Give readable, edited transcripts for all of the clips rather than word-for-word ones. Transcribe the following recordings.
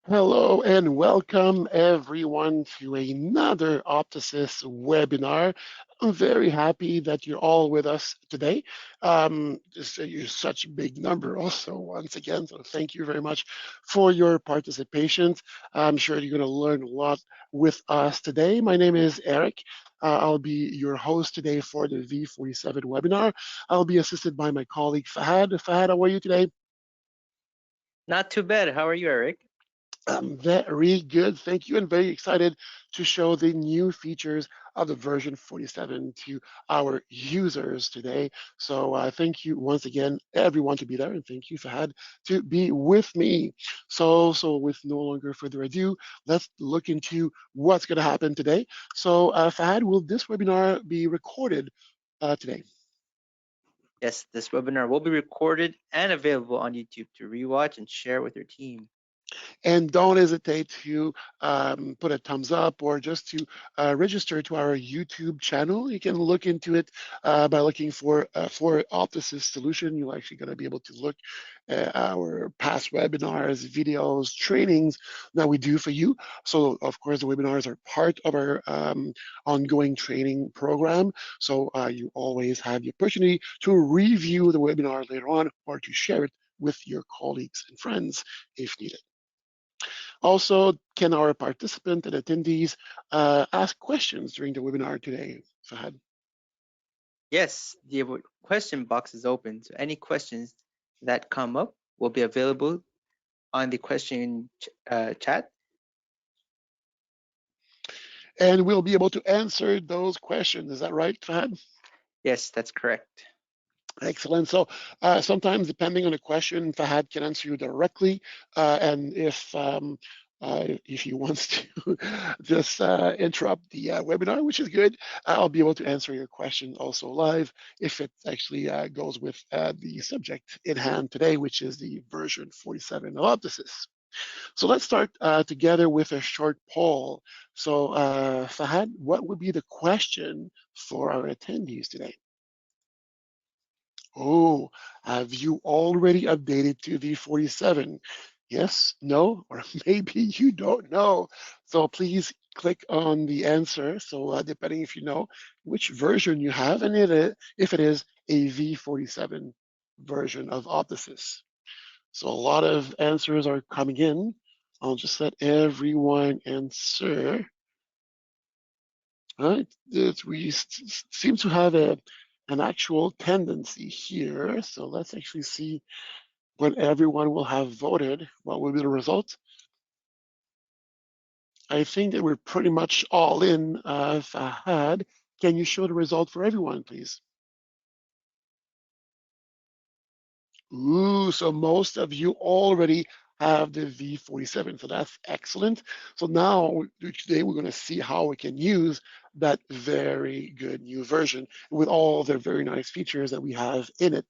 Hello and welcome everyone to another Optosys webinar. I'm very happy that you're all with us today. You're such a big number also once again, so thank you very much for your participation. I'm sure you're going to learn a lot with us today. My name is Eric. I'll be your host today for the V47 webinar. I'll be assisted by my colleague Fahad. Fahad, how are you today? Not too bad. How are you, Eric? Very good, thank you, and very excited to show the new features of the version 47 to our users today. So thank you once again, everyone, to be there, and thank you, Fahad, to be with me. So with no longer further ado, let's look into what's going to happen today. So Fahad, will this webinar be recorded today? Yes, this webinar will be recorded and available on YouTube to rewatch and share with your team. And don't hesitate to put a thumbs up or just to register to our YouTube channel. You can look into it by looking for Optosys solution. You're actually going to be able to look at our past webinars, videos, trainings that we do for you. So of course, the webinars are part of our ongoing training program. So you always have the opportunity to review the webinar later on or to share it with your colleagues and friends if needed. Also, can our participant and attendees ask questions during the webinar today, Fahad? Yes, the question box is open, so any questions that come up will be available on the question chat. And we'll be able to answer those questions. Is that right, Fahad? Yes, that's correct. Excellent. So sometimes, depending on the question, Fahad can answer you directly, and if he wants to just interrupt the webinar, which is good, I'll be able to answer your question also live if it actually goes with the subject in hand today, which is the version 47 of Optosys. So let's start together with a short poll. So Fahad, what would be the question for our attendees today? Oh, have you already updated to V47? Yes, no, or maybe you don't know. So please click on the answer. So depending if you know which version you have, and if it is a V47 version of Optosys. So a lot of answers are coming in. I'll just let everyone answer. All right, we seem to have an actual tendency here. So let's actually see when everyone will have voted, what will be the result. I think that we're pretty much all in. Fahad, can you show the result for everyone, please? Ooh, so most of you already have the V47, so that's excellent. So now, today we're going to see how we can use that very good new version with all the very nice features that we have in it.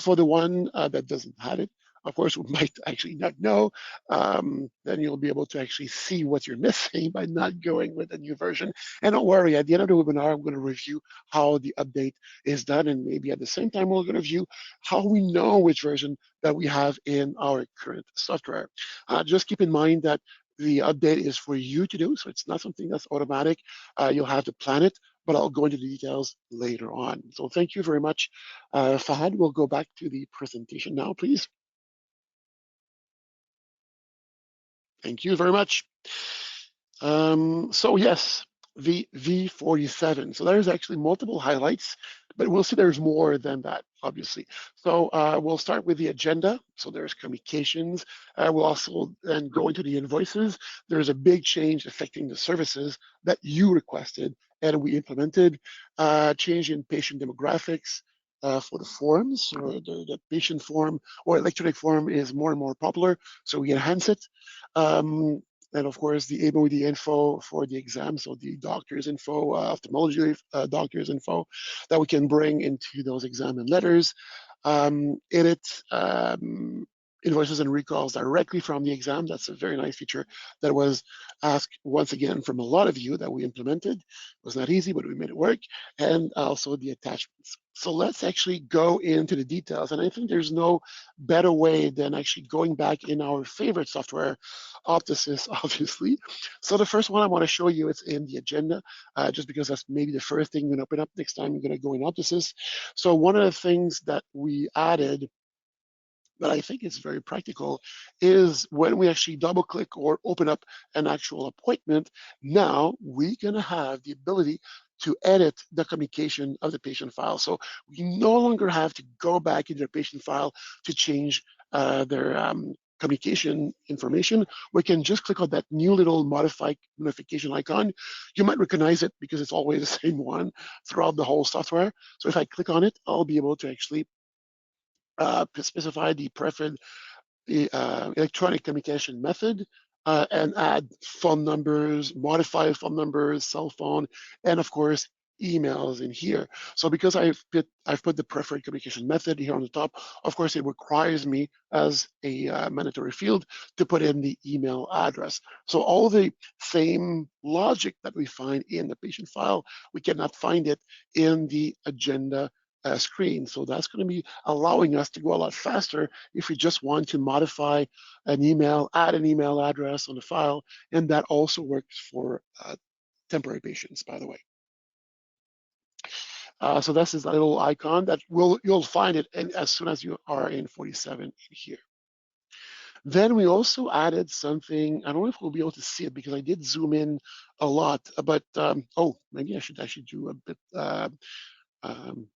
For the one that doesn't have it, of course, we might actually not know. Then you'll be able to actually see what you're missing by not going with a new version. And don't worry, at the end of the webinar, I'm going to review how the update is done. And maybe at the same time, we're going to review how we know which version that we have in our current software. Just keep in mind that the update is for you to do, so it's not something that's automatic. You'll have to plan it, but I'll go into the details later on. So thank you very much. Fahad, we'll go back to the presentation now, please. Thank you very much. So yes, the V47. So there's actually multiple highlights, but we'll see there's more than that, obviously. So we'll start with the agenda. So there's communications. We'll also then go into the invoices. There's a big change affecting the services that you requested and we implemented. Change in patient demographics. For the forms, or the patient form or electronic form is more and more popular, so we enhance it. And of course, the ABOD info for the exam, so the doctor's info, ophthalmology doctor's info that we can bring into those exam and letters. Edit invoices and recalls directly from the exam. That's a very nice feature that was asked once again from a lot of you that we implemented. It was not easy, but we made it work. And also the attachments. So let's actually go into the details. And I think there's no better way than actually going back in our favorite software, Optosys, obviously. So the first one I want to show you, it's in the agenda, just because that's maybe the first thing you're going to open up next time you're going to go in Optosys. So one of the things that we added that I think is very practical is when we actually double click or open up an actual appointment, now we're gonna have the ability to edit the communication of the patient file. So we no longer have to go back into the patient file to change their communication information. We can just click on that new little modify notification icon. You might recognize it because it's always the same one throughout the whole software. So if I click on it, I'll be able to actually specify the preferred electronic communication method and add phone numbers, modify phone numbers, cell phone, and of course, emails in here. So because I've put the preferred communication method here on the top, of course, it requires me as a mandatory field to put in the email address. So all the same logic that we find in the patient file, we cannot find it in the agenda screen. So that's going to be allowing us to go a lot faster if we just want to modify an email, add an email address on the file, and that also works for temporary patients, by the way. So this is a little icon that you'll find it as soon as you are in 47 in here. Then we also added something. I don't know if we'll be able to see it because I did zoom in a lot, but oh, maybe I should actually do a bit um,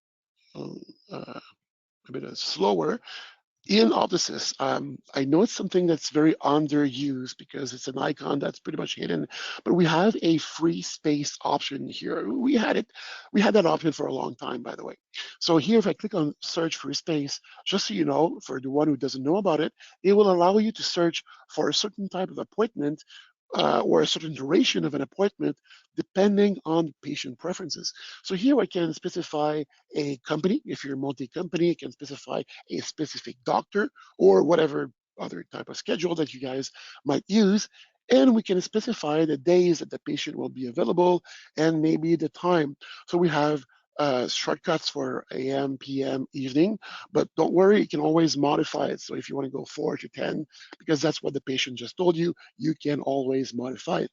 a bit slower. In Optosys, I know it's something that's very underused because it's an icon that's pretty much hidden, but we have a free space option here. We had that option for a long time, by the way. So here, if I click on search free space, just so you know, for the one who doesn't know about it, it will allow you to search for a certain type of appointment or a certain duration of an appointment, depending on patient preferences. So here I can specify a company. If you're multi-company, you can specify a specific doctor or whatever other type of schedule that you guys might use. And we can specify the days that the patient will be available and maybe the time. So we have shortcuts for AM, PM, evening, but don't worry, you can always modify it. So if you want to go 4 to 10, because that's what the patient just told you, you can always modify it.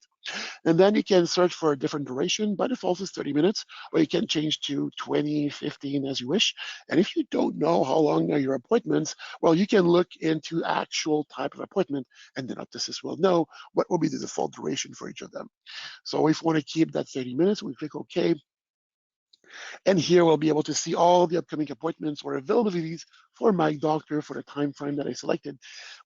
And then you can search for a different duration. By default, it's 30 minutes, or you can change to 20, 15 as you wish. And if you don't know how long are your appointments, well, you can look into actual type of appointment, and then Optosys will know what will be the default duration for each of them. So if we want to keep that 30 minutes, we click OK. And here we'll be able to see all the upcoming appointments or availabilities for my doctor for the time frame that I selected.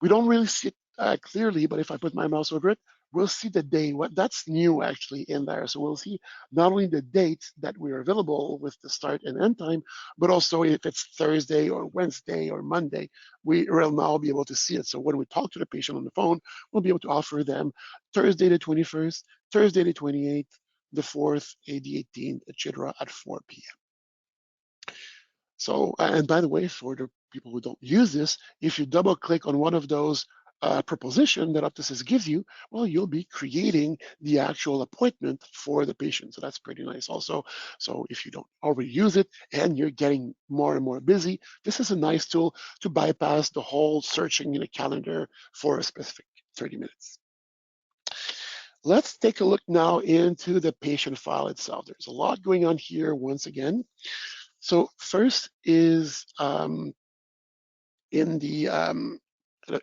We don't really see it clearly, but if I put my mouse over it, we'll see the day. What that's new actually in there. So we'll see not only the date that we're available with the start and end time, but also if it's Thursday or Wednesday or Monday, we will now be able to see it. So when we talk to the patient on the phone, we'll be able to offer them Thursday the 21st, Thursday the 28th, the 4th, the 18th, etc. at 4 p.m. So, and by the way, for the people who don't use this, if you double click on one of those proposition that Optosys gives you, well, you'll be creating the actual appointment for the patient. So that's pretty nice also. So if you don't already use it and you're getting more and more busy, this is a nice tool to bypass the whole searching in a calendar for a specific 30 minutes. Let's take a look now into the patient file itself. There's a lot going on here once again. So first is in the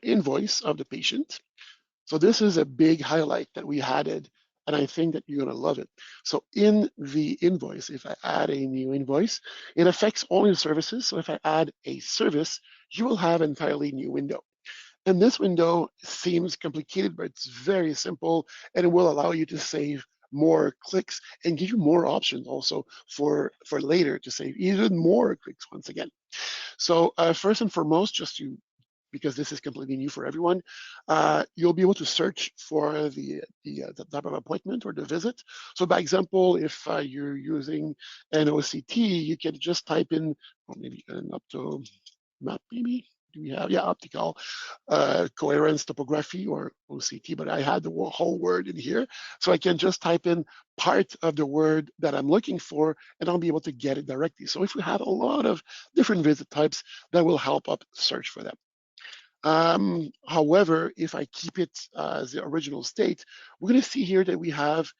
invoice of the patient. So this is a big highlight that we added, and I think that you're gonna love it. So in the invoice, if I add a new invoice, it affects only the services. So if I add a service, you will have an entirely new window. And this window seems complicated, but it's very simple, and it will allow you to save more clicks and give you more options also for later to save even more clicks once again. So first and foremost, just to because this is completely new for everyone, you'll be able to search for the type of appointment or the visit. So by example, if you're using an OCT, you can just type in, or maybe an opto map maybe. do we have? Yeah, optical coherence topography, or OCT, but I had the whole word in here. So I can just type in part of the word that I'm looking for, and I'll be able to get it directly. So if we have a lot of different visit types, that will help up search for them. However, if I keep it as the original state, we're going to see here that we have,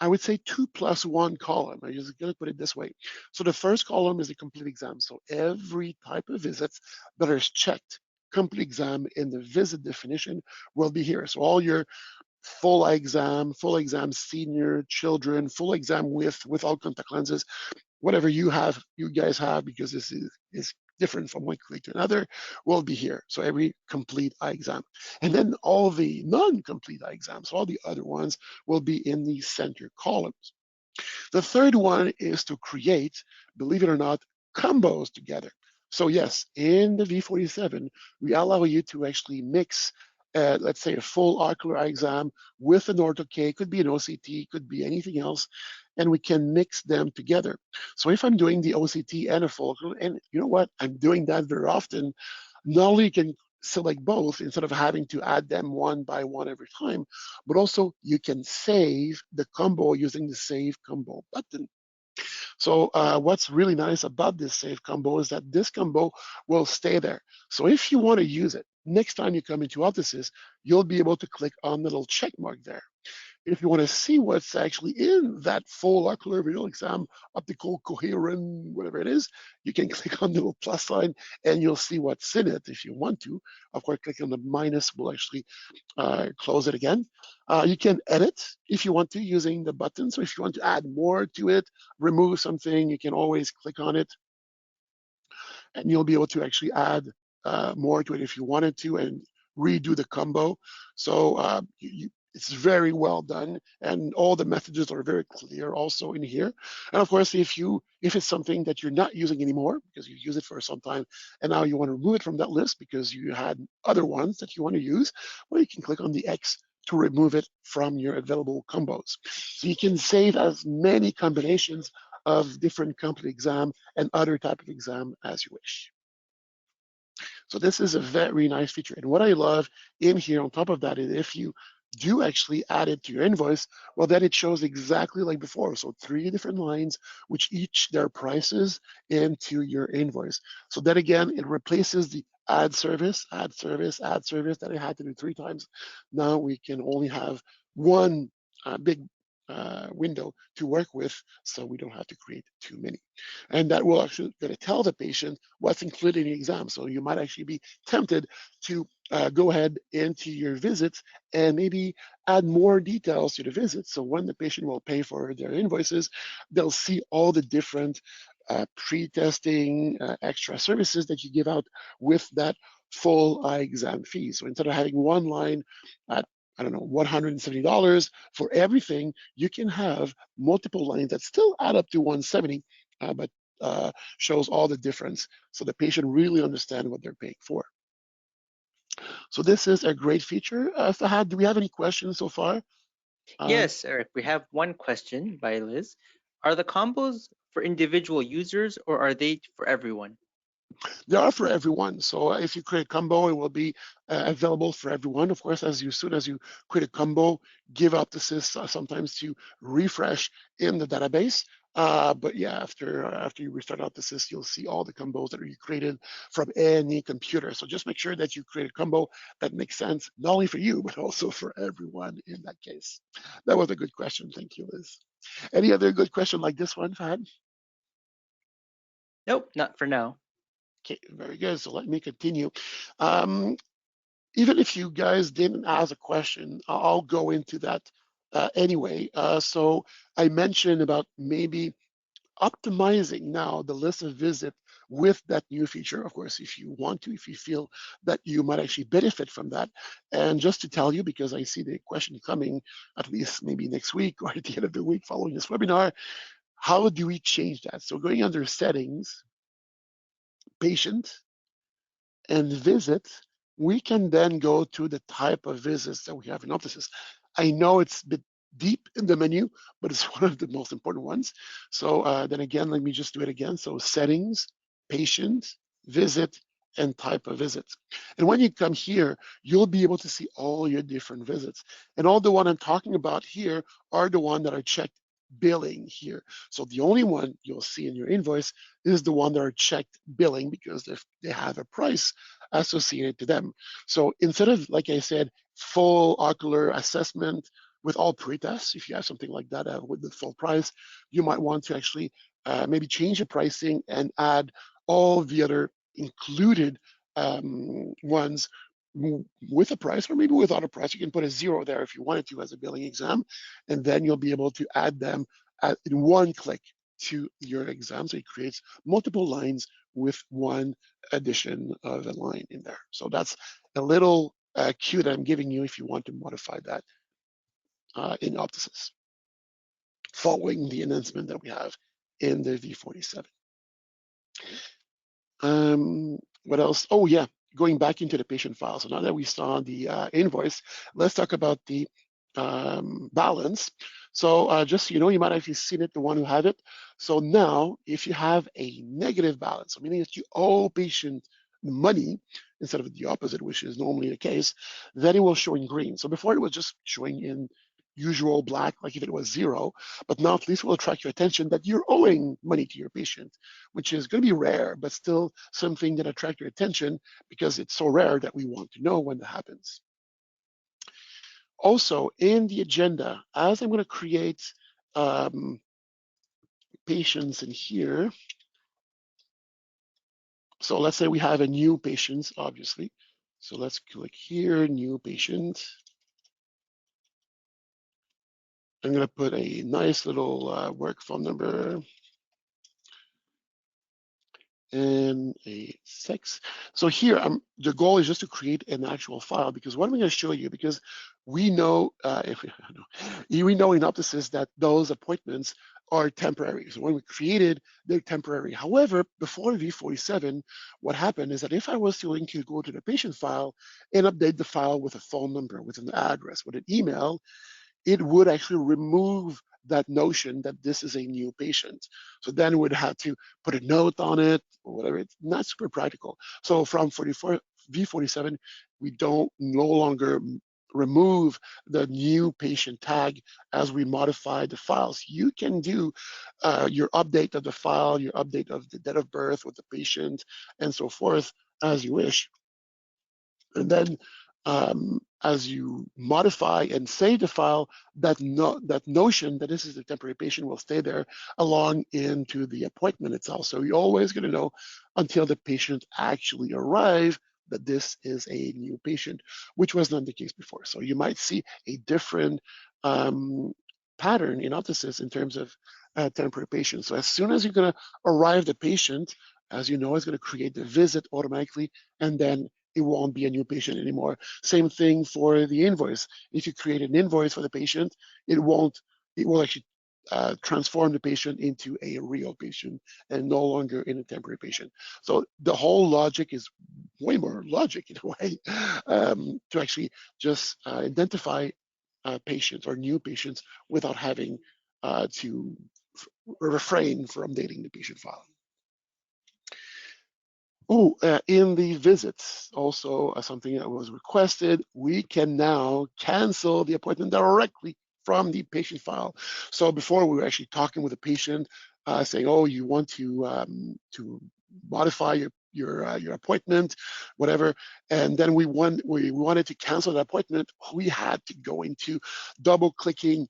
I would say, 2+1 column. I'm just going to put it this way. So the first column is the complete exam. So every type of visits that is checked complete exam in the visit definition will be here. So all your full exam senior, children, full exam with all contact lenses, whatever you guys have, because this is different from one clinic to another, will be here. So every complete eye exam. And then all the non-complete eye exams, all the other ones, will be in the center columns. The third one is to create, believe it or not, combos together. So yes, in the V47, we allow you to actually mix, let's say, a full ocular eye exam with an ortho K, could be an OCT, could be anything else, and we can mix them together. So if I'm doing the OCT and a full ocular, and you know what, I'm doing that very often, not only can select both instead of having to add them one by one every time, but also you can save the combo using the save combo button. So what's really nice about this save combo is that this combo will stay there. So if you want to use it, next time you come into Optosys, you'll be able to click on the little check mark there. If you want to see what's actually in that full ocular visual exam, optical coherent, whatever it is, you can click on the little plus sign and you'll see what's in it if you want to. Of course, clicking on the minus will actually close it again. You can edit if you want to using the button. So if you want to add more to it, remove something, you can always click on it and you'll be able to actually add more to it if you wanted to and redo the combo. So it's very well done, and all the messages are very clear also in here. And of course, if it's something that you're not using anymore because you use it for some time and now you want to remove it from that list because you had other ones that you want to use, well, you can click on the X to remove it from your available combos. So you can save as many combinations of different complete exam and other type of exam as you wish. So this is a very nice feature. And what I love in here on top of that is if you do actually add it to your invoice, well, then it shows exactly like before. So 3 different lines, which each their prices into your invoice. So then again, it replaces the add service, add service, add service that I had to do 3 times. Now we can only have one big window to work with, so we don't have to create too many. And that will actually going to tell the patient what's included in the exam. So you might actually be tempted to go ahead into your visits and maybe add more details to the visit. So when the patient will pay for their invoices, they'll see all the different pre-testing extra services that you give out with that full eye exam fee. So instead of having one line at, I don't know, $170 for everything, you can have multiple lines that still add up to 170, but shows all the difference so the patient really understand what they're paying for. So this is a great feature. Fahad, do we have any questions so far? Yes, Eric, we have one question by Liz. Are the combos for individual users or are they for everyone? They are for everyone. So if you create a combo, it will be available for everyone. Of course, as soon as you create a combo, give Optosys sometimes to refresh in the database. But yeah, after you restart Optosys, you'll see all the combos that you created from any computer. So just make sure that you create a combo that makes sense, not only for you, but also for everyone in that case. That was a good question. Thank you, Liz. Any other good question like this one, Fahad? Nope, not for now. Okay, very good. So let me continue. Um, Even if you guys didn't ask a question, I'll go into that anyway. So I mentioned about maybe optimizing now the list of visit with that new feature. Of course, if you want to, if you feel that you might actually benefit from that. And just to tell you, because I see the question coming at least maybe next week or at the end of the week following this webinar, how do we change that? So going under settings, patient, and visit, we can then go to the type of visits that we have in Optosys. I know it's a bit deep in the menu, but it's one of the most important ones. So then again, let me just do it again. So settings, patient, visit, and type of visits. And when you come here, you'll be able to see all your different visits. And all the one I'm talking about here are the one that are checked billing here. So the only one you'll see in your invoice is the one that are checked billing because they have a price associated to them. So instead of, like I said, full ocular assessment with all pre-tests, if you have something like that with the full price, you might want to actually maybe change the pricing and add all the other included ones with a price, or maybe without a price. You can put a zero there if you wanted to as a billing exam, and then you'll be able to add them in one click to your exam. So it creates multiple lines with one addition of a line in there. So that's a little cue that I'm giving you if you want to modify that in Optosys, following the enhancement that we have in the V47. What else? Oh yeah, going back into the patient file. So now that we saw the invoice, let's talk about the balance. So just so you know, you might have actually seen it, the one who had it. So now, if you have a negative balance, so meaning that you owe patient money instead of the opposite, which is normally the case, then it will show in green. So before it was just showing in usual black, like if it was zero, but now at least will attract your attention that you're owing money to your patient, which is going to be rare, but still something that attracts your attention because it's so rare that we want to know when that happens. Also, in the agenda, as I'm going to create patients in here, so let's say we have a new patient, obviously. So let's click here, new patient. I'm going to put a nice little work phone number and a 6. So here, the goal is just to create an actual file, because what I'm going to show you, because we know, we know in Optosys that those appointments are temporary. So when we created, they're temporary. However, before V47, what happened is that if I was to link you, go to the patient file and update the file with a phone number, with an address, with an email, it would actually remove that notion that this is a new patient. So then we'd have to put a note on it or whatever. It's not super practical. So from V47, we don't no longer remove the new patient tag as we modify the files. You can do your update of the file, your update of the date of birth with the patient, and so forth as you wish. And then as you modify and save the file, that notion that this is a temporary patient will stay there along into the appointment itself. So you're always going to know until the patient actually arrives that this is a new patient, which was not the case before. So you might see a different pattern in Optosys in terms of temporary patients. So as soon as you're going to arrive the patient, as you know, it's going to create the visit automatically, and then it won't be a new patient anymore. Same thing for the invoice. If you create an invoice for the patient, it will actually transform the patient into a real patient and no longer in a temporary patient. So the whole logic is way more logic in a way to actually just identify patients or new patients without having to refrain from dating the patient file. Oh, in the visits, also something that was requested, we can now cancel the appointment directly from the patient file. So before we were actually talking with the patient, saying, "Oh, you want to modify your appointment, whatever," and then we wanted to cancel the appointment. We had to go into double clicking,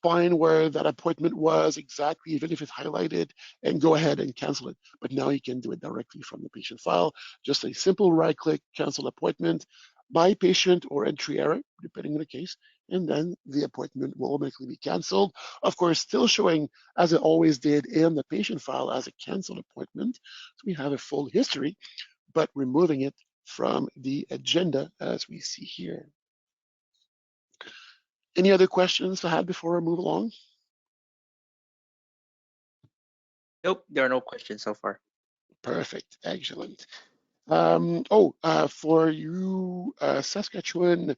find where that appointment was exactly, even if it's highlighted, and go ahead and cancel it. But now you can do it directly from the patient file. Just a simple right click, cancel appointment by patient or entry error, depending on the case, and then the appointment will automatically be canceled. Of course, still showing as it always did in the patient file as a canceled appointment. So we have a full history, but removing it from the agenda as we see here. Any other questions I had before I move along? Nope, there are no questions so far. Perfect, excellent. For you Saskatchewan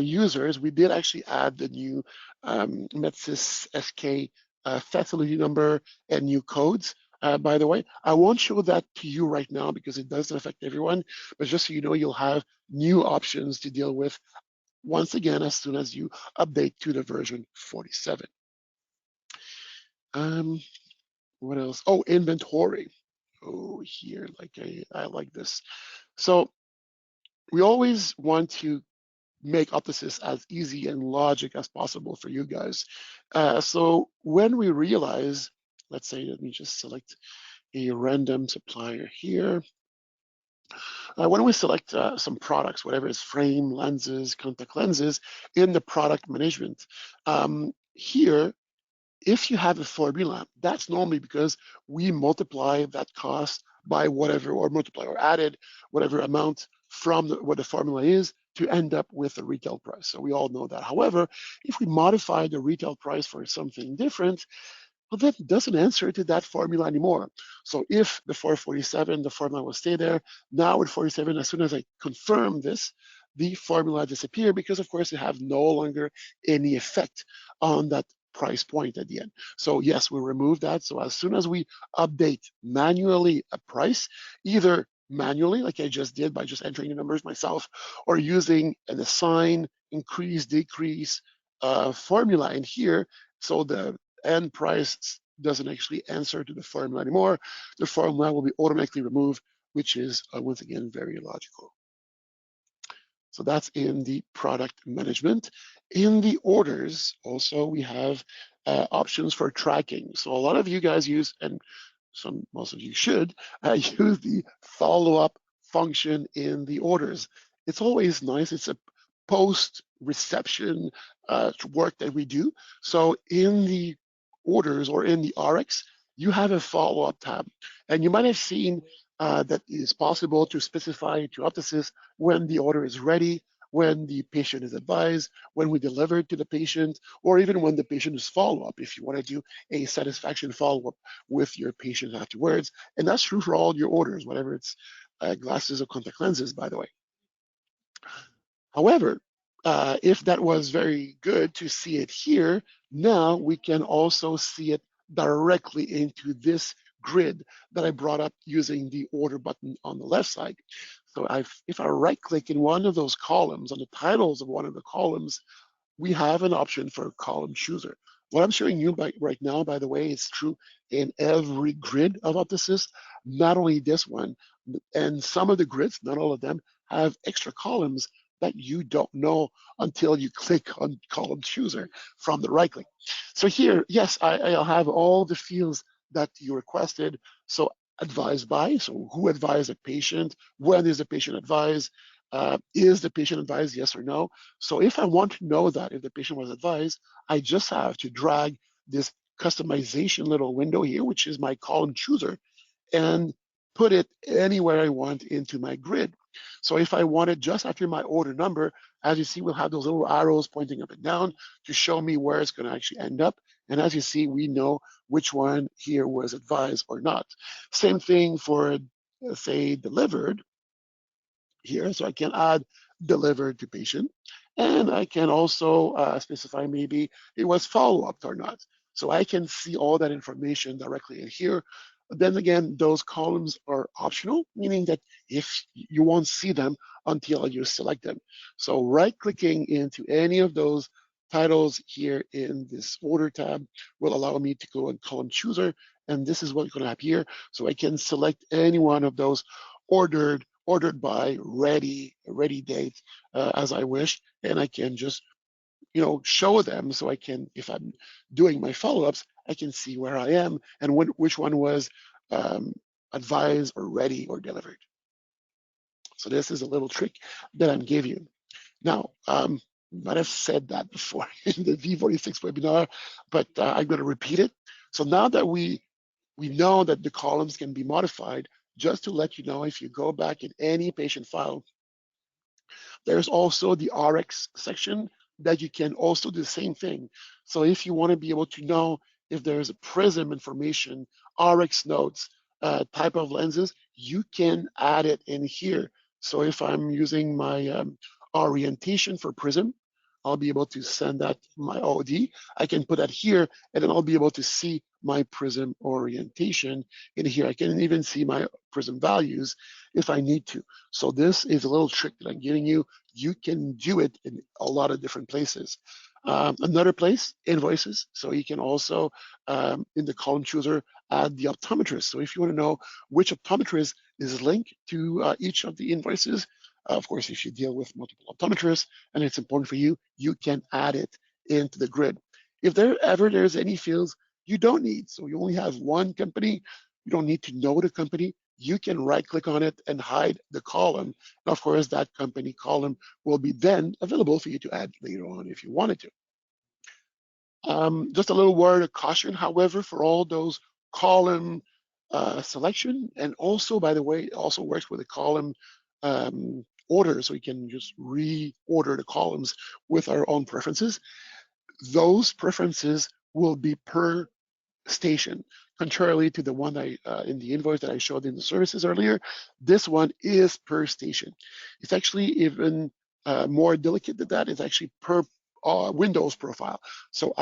users, we did actually add the new Medsys SK facility number and new codes. by the way. I won't show that to you right now because it doesn't affect everyone, but just so you know, you'll have new options to deal with once again as soon as you update to the version 47. Um, what else? Oh, inventory. Oh, here, like I like this. So we always want to make Optosys as easy and logic as possible for you guys. So when we realize, let's say, let me just select a random supplier here. When we select some products, whatever is frame, lenses, contact lenses, in the product management, here, if you have a formula, that's normally because we multiply that cost by whatever, or multiply or added whatever amount from what the formula is to end up with a retail price. So we all know that. However, if we modify the retail price for something different, well, that doesn't answer to that formula anymore. So if the 447, the formula will stay there. Now with 47, as soon as I confirm this, the formula disappear because of course it have no longer any effect on that price point at the end. So yes, we remove that. So as soon as we update manually a price, either manually, like I just did by just entering the numbers myself, or using an assign, increase, decrease formula in here, so the end price doesn't actually answer to the formula anymore. The formula will be automatically removed, which is once again very logical. So that's in the product management. In the orders, also we have options for tracking. So a lot of you guys use, and most of you should, use the follow-up function in the orders. It's always nice. It's a post-reception work that we do. So in the orders or in the RX, you have a follow-up tab. And you might have seen that it is possible to specify to Optosys when the order is ready, when the patient is advised, when we deliver it to the patient, or even when the patient is follow-up, if you want to do a satisfaction follow-up with your patient afterwards. And that's true for all your orders, whether it's glasses or contact lenses, by the way. However, if that was very good to see it here, now we can also see it directly into this grid that I brought up using the order button on the left side. So if I right click in one of those columns, on the titles of one of the columns, we have an option for column chooser. What I'm showing you right now, by the way, is true in every grid of Optosys, not only this one. And some of the grids, not all of them, have extra columns that you don't know until you click on column chooser from the right click. So here, yes, I'll have all the fields that you requested. So advised by, so who advised a patient, when is the patient advised, is the patient advised, yes or no? So if I want to know that if the patient was advised, I just have to drag this customization little window here, which is my column chooser, and put it anywhere I want into my grid. So if I want it just after my order number, as you see, we'll have those little arrows pointing up and down to show me where it's going to actually end up. And as you see, we know which one here was advised or not. Same thing for, say, delivered here. So I can add delivered to patient. And I can also specify maybe it was follow-up or not. So I can see all that information directly in here. But then again, those columns are optional, meaning that if you won't see them until you select them. So right-clicking into any of those titles here in this order tab will allow me to go and column chooser. And this is what's going to happen here. So I can select any one of those ordered by, ready date as I wish, and I can just show them so I can, if I'm doing my follow-ups, I can see where I am and which one was advised or ready or delivered. So this is a little trick that I'm giving you. Now, might have said that before in the V46 webinar, but I'm going to repeat it. So now that we know that the columns can be modified, just to let you know, if you go back in any patient file, there's also the RX section that you can also do the same thing. So if you want to be able to know if there's a prism information, RX notes, type of lenses, you can add it in here. So if I'm using my orientation for prism, I'll be able to send that my OD. I can put that here, and then I'll be able to see my prism orientation in here. I can even see my prism values if I need to. So this is a little trick that I'm giving you. You can do it in a lot of different places. Another place, invoices. So you can also, in the column chooser, add the optometrist. So if you want to know which optometrist is linked to each of the invoices, of course, if you deal with multiple optometrists and it's important for you, you can add it into the grid. If there's any fields you don't need, so you only have one company, you don't need to know the company, you can right click on it and hide the column. And of course, that company column will be then available for you to add later on if you wanted to. Just a little word of caution, however, for all those column selection, and also, by the way, it also works with a column order, so we can just reorder the columns with our own preferences. Those preferences will be per station. Contrarily to the one in the invoice that I showed in the services earlier, this one is per station. It's actually even more delicate than that. It's actually per Windows profile. So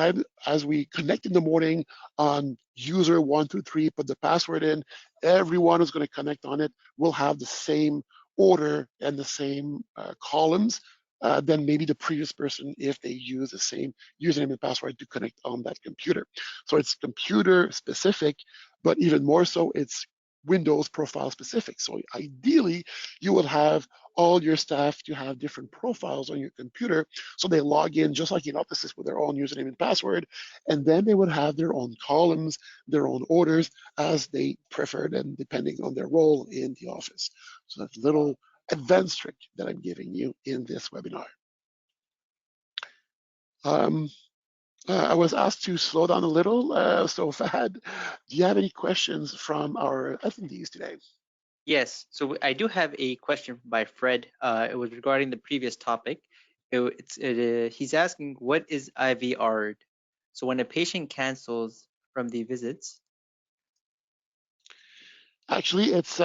as we connect in the morning on user 123, put the password in, everyone who's going to connect on it will have the same order and the same columns than maybe the previous person if they use the same username and password to connect on that computer. So it's computer specific, but even more so, it's Windows profile specific. So ideally, you will have all your staff to have different profiles on your computer. So they log in just like in Optosys with their own username and password, and then they would have their own columns, their own orders as they preferred and depending on their role in the office. So that's a little advanced trick that I'm giving you in this webinar. Um, I was asked to slow down a little. So Fahad, do you have any questions from our attendees today? Yes, so I do have a question by Fred. It was regarding the previous topic. He's asking, what is IVR? So when a patient cancels from the visits. Actually, it's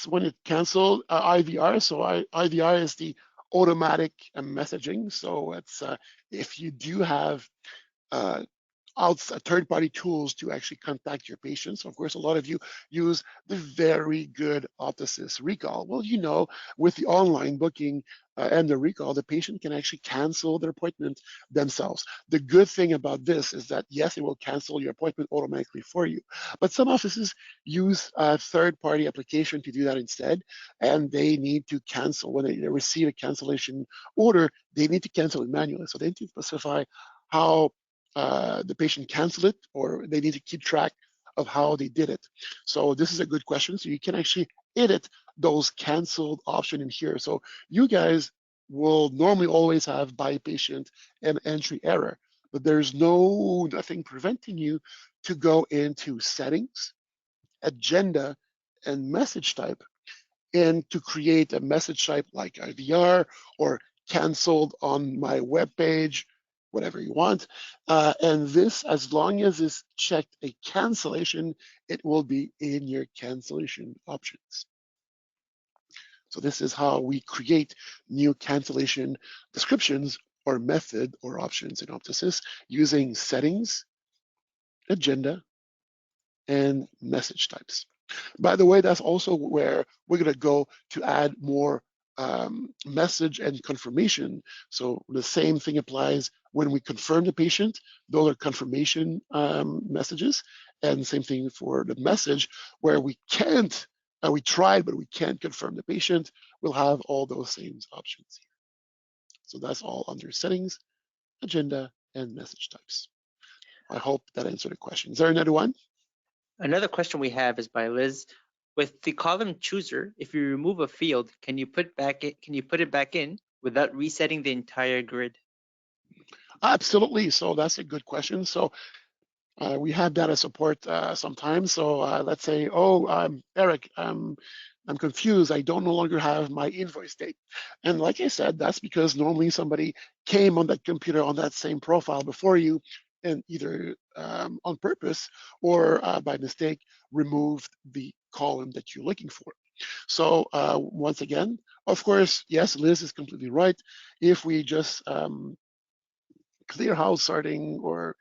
when it canceled IVR. So IVR is the automatic messaging. So it's if you do have uh, third-party tools to actually contact your patients. Of course, a lot of you use the very good Optosys recall. Well, with the online booking and the recall, the patient can actually cancel their appointment themselves. The good thing about this is that, yes, it will cancel your appointment automatically for you, but some offices use a third-party application to do that instead, and they need to cancel. When they receive a cancellation order, they need to cancel it manually. So they need to specify how the patient cancel it, or they need to keep track of how they did it. So this is a good question. So you can actually edit those canceled option in here. So you guys will normally always have by patient and entry error, but there's nothing preventing you to go into settings, agenda, and message type, and to create a message type like IVR or canceled on my web page, whatever you want. And this, as long as it's checked a cancellation, it will be in your cancellation options. So this is how we create new cancellation descriptions or method or options in Optosys using settings, agenda, and message types. By the way, that's also where we're going to go to add more message and confirmation. So the same thing applies when we confirm the patient. Those are confirmation messages. And the same thing for the message where we can't, we tried, but we can't confirm the patient. We'll have all those same options here. So that's all under settings, agenda, and message types. I hope that answered the question. Is there another one? Another question we have is by Liz. With the column chooser, if you remove a field, can you put it back in without resetting the entire grid? Absolutely. So that's a good question. So we have data support sometimes. So let's say, oh, Eric, I'm confused. I don't no longer have my invoice date. And like I said, that's because normally somebody came on that computer on that same profile before you and either on purpose or by mistake removed the column that you're looking for. So once again, of course, yes, Liz is completely right. If we just clear house starting or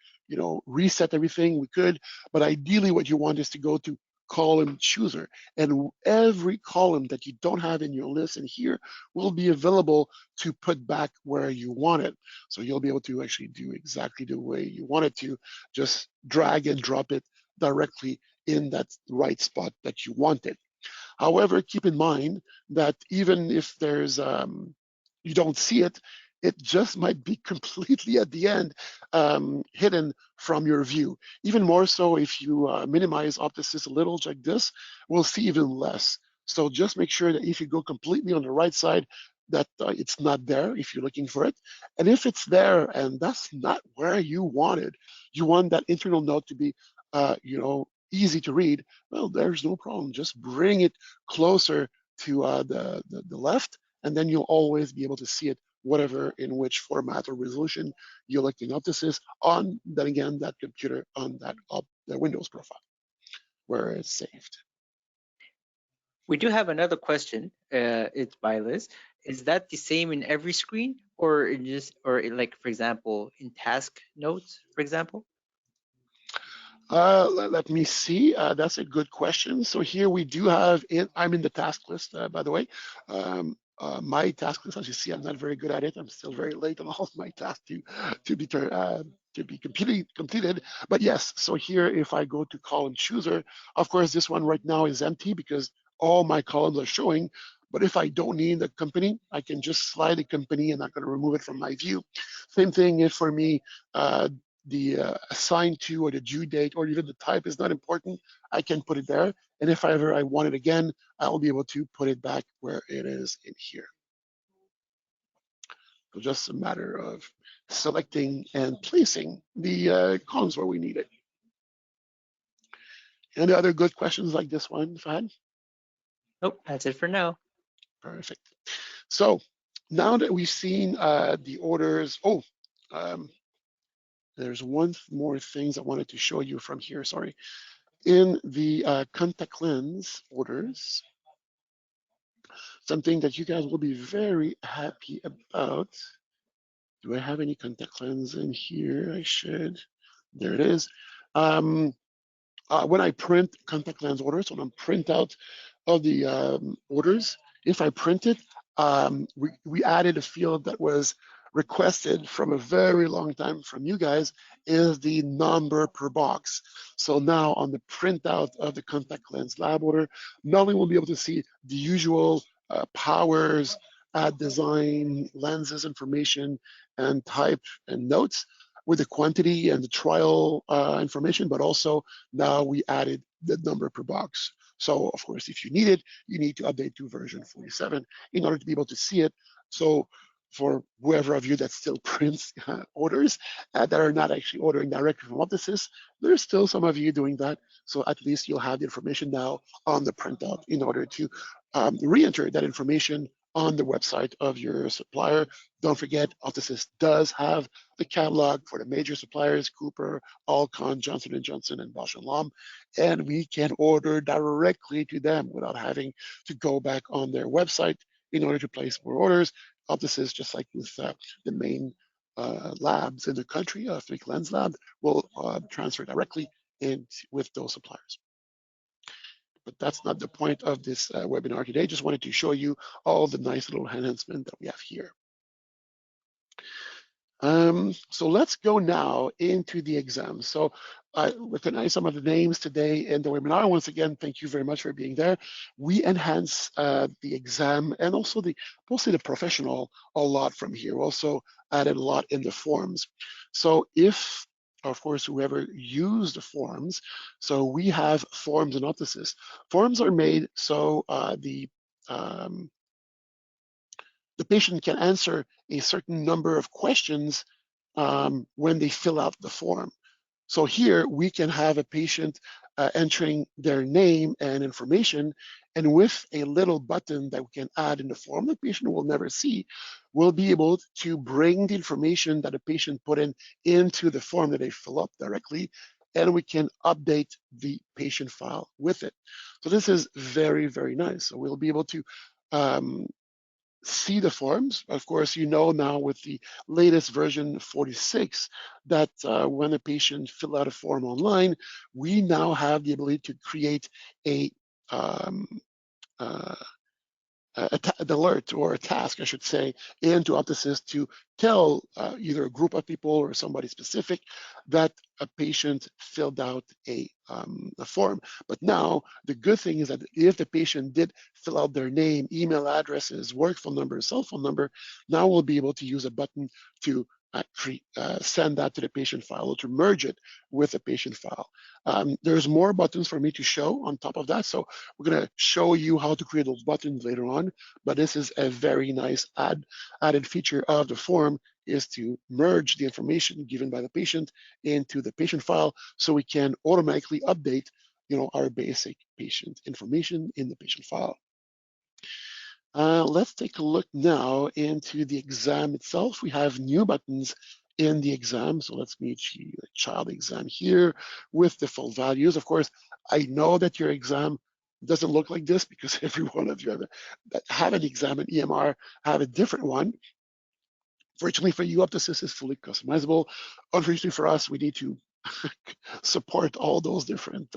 reset everything, we could. But ideally, what you want is to go to column chooser, and every column that you don't have in your list in here will be available to put back where you want it. So you'll be able to actually do exactly the way you want it to, just drag and drop it directly in that right spot that you want it. However, keep in mind that even if you don't see it, it just might be completely at the end, hidden from your view. Even more so if you minimize Optosys a little like this, we'll see even less. So just make sure that if you go completely on the right side, that it's not there if you're looking for it. And if it's there and that's not where you want it, you want that internal note to be, easy to read, well, there's no problem. Just bring it closer to the left, and then you'll always be able to see it, whatever in which format or resolution you're looking up this is on, then again, that computer on the Windows profile where it's saved. We do have another question. It's by Liz. Is that the same in every screen, or like, for example, in task notes, for example? Let me see. That's a good question. So here we do have I'm in the task list, by the way. My task list, as you see, I'm not very good at it. I'm still very late on all of my tasks to be completed. But yes, so here, if I go to column chooser, of course, this one right now is empty because all my columns are showing. But if I don't need the company, I can just slide the company and I'm going to remove it from my view. Same thing if for me, the assigned to or the due date or even the type is not important, I can put it there. And if ever I want it again, I'll be able to put it back where it is in here. So just a matter of selecting and placing the columns where we need it. Any other good questions like this one, Fahad? Nope, that's it for now. Perfect. So now that we've seen the orders, um, there's one more things I wanted to show you from here, sorry. In the contact lens orders, something that you guys will be very happy about. Do I have any contact lens in here? I should. There it is. Um, when I print contact lens orders, when I print out of the orders, if I print it, we added a field that was requested from a very long time from you guys, is the number per box. So now on the printout of the contact lens lab order, not only will be able to see the usual powers, design, lenses information, and type and notes with the quantity and the trial information, but also now we added the number per box. So of course, if you need it, you need to update to version 47 in order to be able to see it. So for whoever of you that still prints orders that are not actually ordering directly from Optosys, there's still some of you doing that. So at least you'll have the information now on the printout in order to re-enter that information on the website of your supplier. Don't forget, Optosys does have the catalog for the major suppliers, Cooper, Alcon, Johnson & Johnson, and Bausch & Lomb, and we can order directly to them without having to go back on their website in order to place more orders. Optosys, just like with the main labs in the country, Optic Lens Lab, will transfer directly in with those suppliers. But that's not the point of this webinar today. Just wanted to show you all the nice little enhancements that we have here. So let's go now into the exam. So I recognize some of the names today in the webinar. Once again, thank you very much for being there. We enhance the exam and also mostly the professional a lot from here. We also added a lot in the forms. So if, of course, whoever used the forms, so we have forms in Optosys. Forms are made so the patient can answer a certain number of questions when they fill out the form. So here we can have a patient entering their name and information, and with a little button that we can add in the form the patient will never see, we'll be able to bring the information that a patient put in into the form that they fill up directly, and we can update the patient file with it. So this is very, very nice. So we'll be able to see the forms. Of course, you know now with the latest version 46 that when a patient fill out a form online, we now have the ability to create a um, uh, an alert or a task, I should say, into Optosys to tell either a group of people or somebody specific that a patient filled out a form. But now the good thing is that if the patient did fill out their name, email addresses, work phone number, cell phone number, now we'll be able to use a button to send that to the patient file or to merge it with a patient file. There's more buttons for me to show on top of that. So we're going to show you how to create those buttons later on, but this is a very nice added feature of the form is to merge the information given by the patient into the patient file so we can automatically update our basic patient information in the patient file. Let's take a look now into the exam itself. We have new buttons in the exam. So let's meet you a child exam here with the full values. Of course, I know that your exam doesn't look like this because every one of you that have an exam in EMR have a different one. Fortunately for you, Optosys is fully customizable. Unfortunately for us, we need to support all those different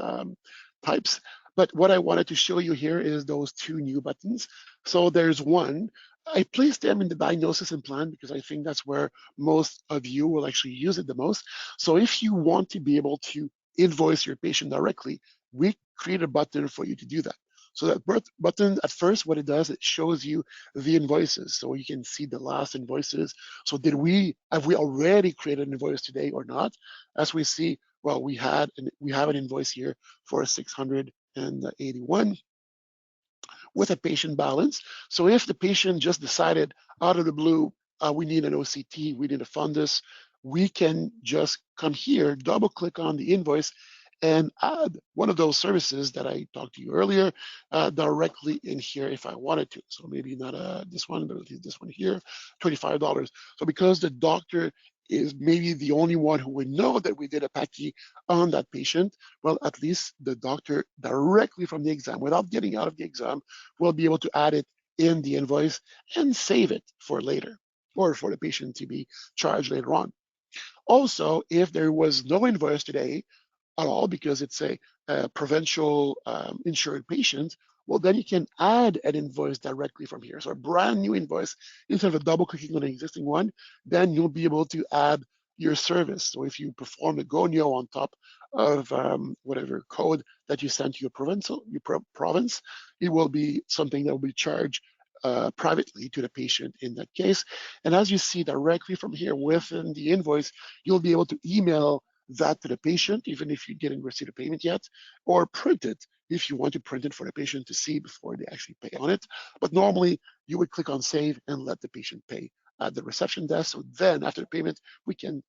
types. But what I wanted to show you here is those two new buttons. So there's one. I placed them in the diagnosis and plan because I think that's where most of you will actually use it the most. So if you want to be able to invoice your patient directly, we create a button for you to do that. So that button, at first, what it does, it shows you the invoices. So you can see the last invoices. So have we already created an invoice today or not? As we see, well, we have an invoice here for 681 with a patient balance. So if the patient just decided out of the blue, we need an OCT, we need a fundus, we can just come here, double click on the invoice and add one of those services that I talked to you earlier directly in here if I wanted to. So maybe not this one, but this one here, $25. So because the doctor is maybe the only one who would know that we did a PACI on that patient, well, at least the doctor directly from the exam, without getting out of the exam, will be able to add it in the invoice and save it for later or for the patient to be charged later on. Also, if there was no invoice today, at all because it's a provincial insured patient, well, then you can add an invoice directly from here. So a brand new invoice, instead of double clicking on an existing one, then you'll be able to add your service. So if you perform a GONIO on top of whatever code that you sent to your province, it will be something that will be charged privately to the patient in that case. And as you see directly from here within the invoice, you'll be able to email that to the patient, even if you didn't receive a payment yet, or print it if you want to print it for the patient to see before they actually pay on it. But normally, you would click on save and let the patient pay at the reception desk. So then, after the payment, we can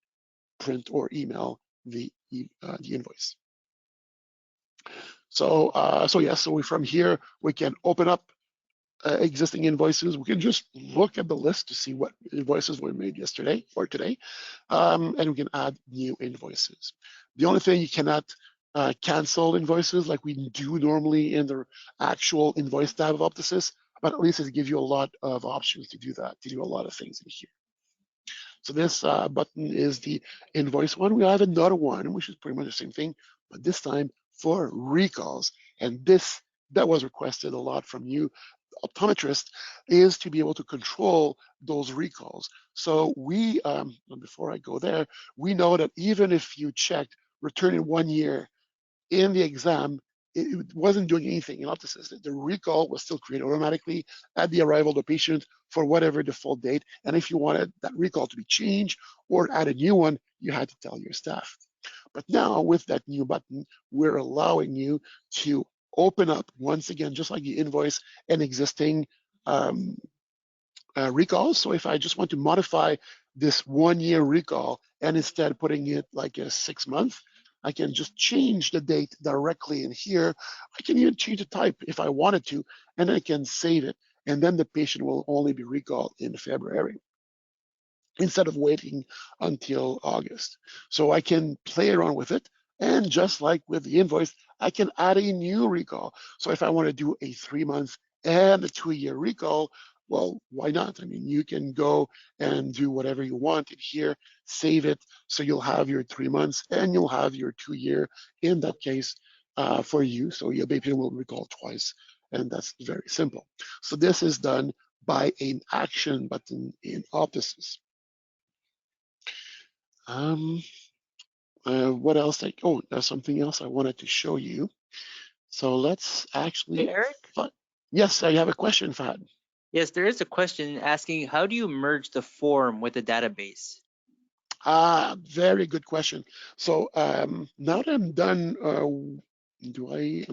print or email the invoice. So yes, so from here, we can open up existing invoices. We can just look at the list to see what invoices were made yesterday or today, and we can add new invoices. The only thing you cannot cancel invoices like we do normally in the actual invoice tab of Optosys, but at least it gives you a lot of options to do that, to do a lot of things in here. So this button is the invoice one. We have another one, which is pretty much the same thing, but this time for recalls. And that was requested a lot from you optometrist is to be able to control those recalls. So before I go there, we know that even if you checked return in 1 year in the exam, it wasn't doing anything in Optosys. The recall was still created automatically at the arrival of the patient for whatever default date. And if you wanted that recall to be changed or add a new one, you had to tell your staff. But now with that new button, we're allowing you to open up once again, just like the invoice, an existing recall. So if I just want to modify this 1 year recall and instead putting it like a 6 month, I can just change the date directly in here. I can even change the type if I wanted to, and I can save it. And then the patient will only be recalled in February instead of waiting until August. So I can play around with it. And just like with the invoice, I can add a new recall. So if I want to do a 3 month and a 2 year recall, Well, why not? I mean, you can go and do whatever you want in here, save it, so you'll have your 3 months and you'll have your 2 year in that case for you. So your baby will recall twice, and that's very simple. So this is done by an action button in Optosys. Um, what else? Oh, there's something else I wanted to show you. So let's Hey, actually, Eric? yes, I have a question, Fahad. Yes, there is a question asking how do you merge the form with the database? Very good question. So now that I'm done, I'm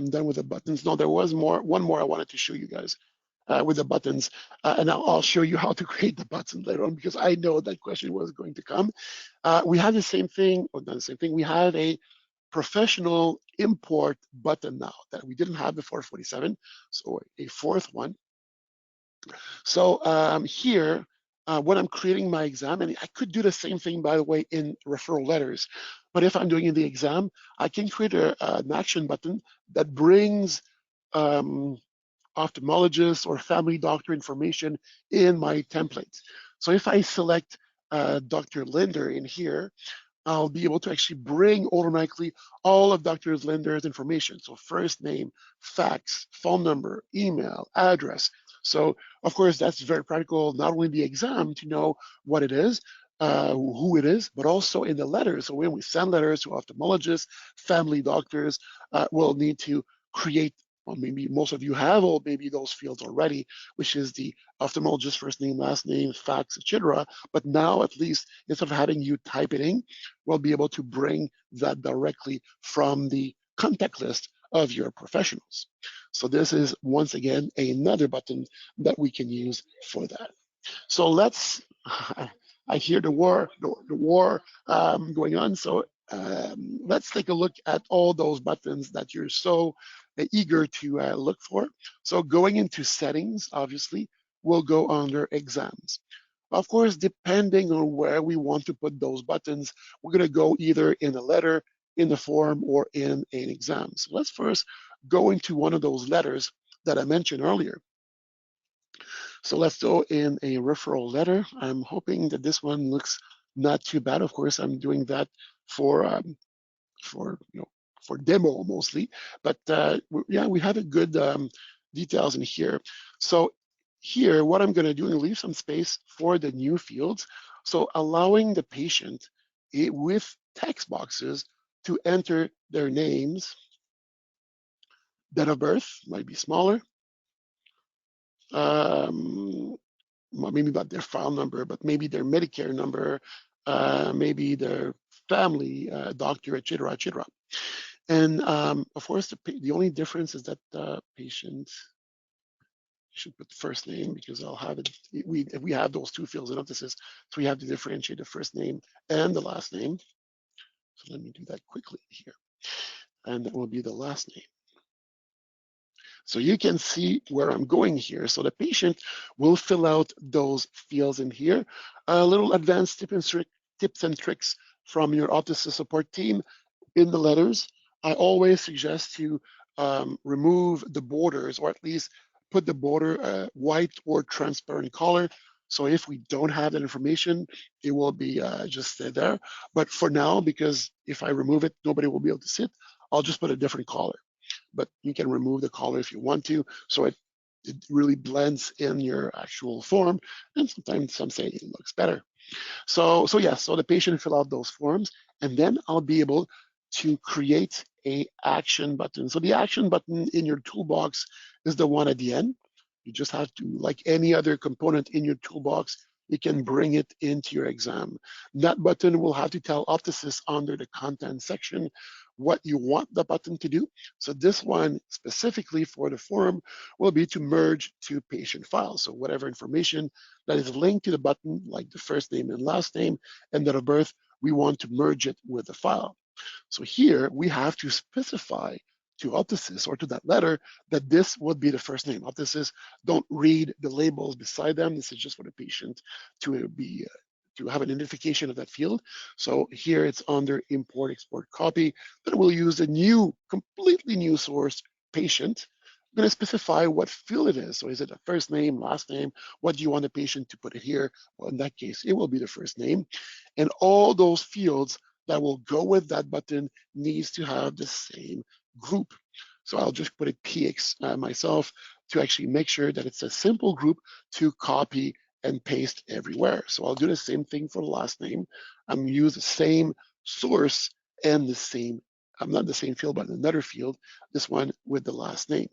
done with the buttons. No, there was one more I wanted to show you guys with the buttons, and I'll show you how to create the buttons later on because I know that question was going to come. We have the same thing, or not the same thing. We have a professional import button now that we didn't have before 47, so a fourth one. So here, when I'm creating my exam, and I could do the same thing, by the way, in referral letters, but if I'm doing in the exam, I can create an action button that brings um, ophthalmologist or family doctor information in my template. So if I select Dr. Linder in here, I'll be able to actually bring automatically all of Dr. Linder's information. So first name, fax, phone number, email, address. So of course, that's very practical, not only the exam to know what it is, who it is, but also in the letters. So when we send letters to ophthalmologists, family doctors, we'll need to create, well, maybe most of you have all maybe those fields already, which is the ophthalmologist first name, last name, fax, etc. But now at least instead of having you type it in, we'll be able to bring that directly from the contact list of your professionals. So this is once again another button that we can use for that. So let's, I hear the war going on. So let's take a look at all those buttons that you're so eager to look for. So going into settings, obviously, we'll go under exams. Of course, depending on where we want to put those buttons, we're going to go either in a letter, in the form, or in an exam. So let's first go into one of those letters that I mentioned earlier. So let's go in a referral letter. I'm hoping that this one looks not too bad. Of course, I'm doing that for for you know for demo mostly, but yeah, we have a good details in here. So here, what I'm going to do is leave some space for the new fields. So allowing the patient with text boxes to enter their names, date of birth might be smaller. Um, well, maybe not their file number, but maybe their Medicare number, maybe their family doctor, et cetera, et cetera. And of course, the only difference is that the patient should put the first name because I'll have it. If we have those two fields in Optosys, so we have to differentiate the first name and the last name. So let me do that quickly here, and that will be the last name. So you can see where I'm going here. So the patient will fill out those fields in here. A little advanced tips and tricks from your Optosys support team in the letters. I always suggest to remove the borders or at least put the border white or transparent color. So if we don't have that information, it will be just there. But for now, because if I remove it, nobody will be able to see it, I'll just put a different color, but you can remove the color if you want to. So it really blends in your actual form. And sometimes some say it looks better. So yes, so the patient fill out those forms, and then I'll be able to create a action button. So the action button in your toolbox is the one at the end. You just have to, like any other component in your toolbox, you can bring it into your exam. That button will have to tell Optosys under the content section what you want the button to do. So this one specifically for the form will be to merge two patient files. So whatever information that is linked to the button, like the first name and last name and date of birth, we want to merge it with the file. So here we have to specify to Optosys or to that letter that this would be the first name. Optosys don't read the labels beside them. This is just for the patient to have an identification of that field. So here it's under import, export, copy. Then we'll use a new, completely new source patient I'm going to specify what field it is. So is it a first name, last name? What do you want the patient to put it here? Well, in that case, it will be the first name. And all those fields that will go with that button needs to have the same group. So I'll just put it PX myself to actually make sure that it's a simple group to copy and paste everywhere. So I'll do the same thing for the last name. I'm going to use the same source and the same, I'm not the same field, but another field, this one with the last name.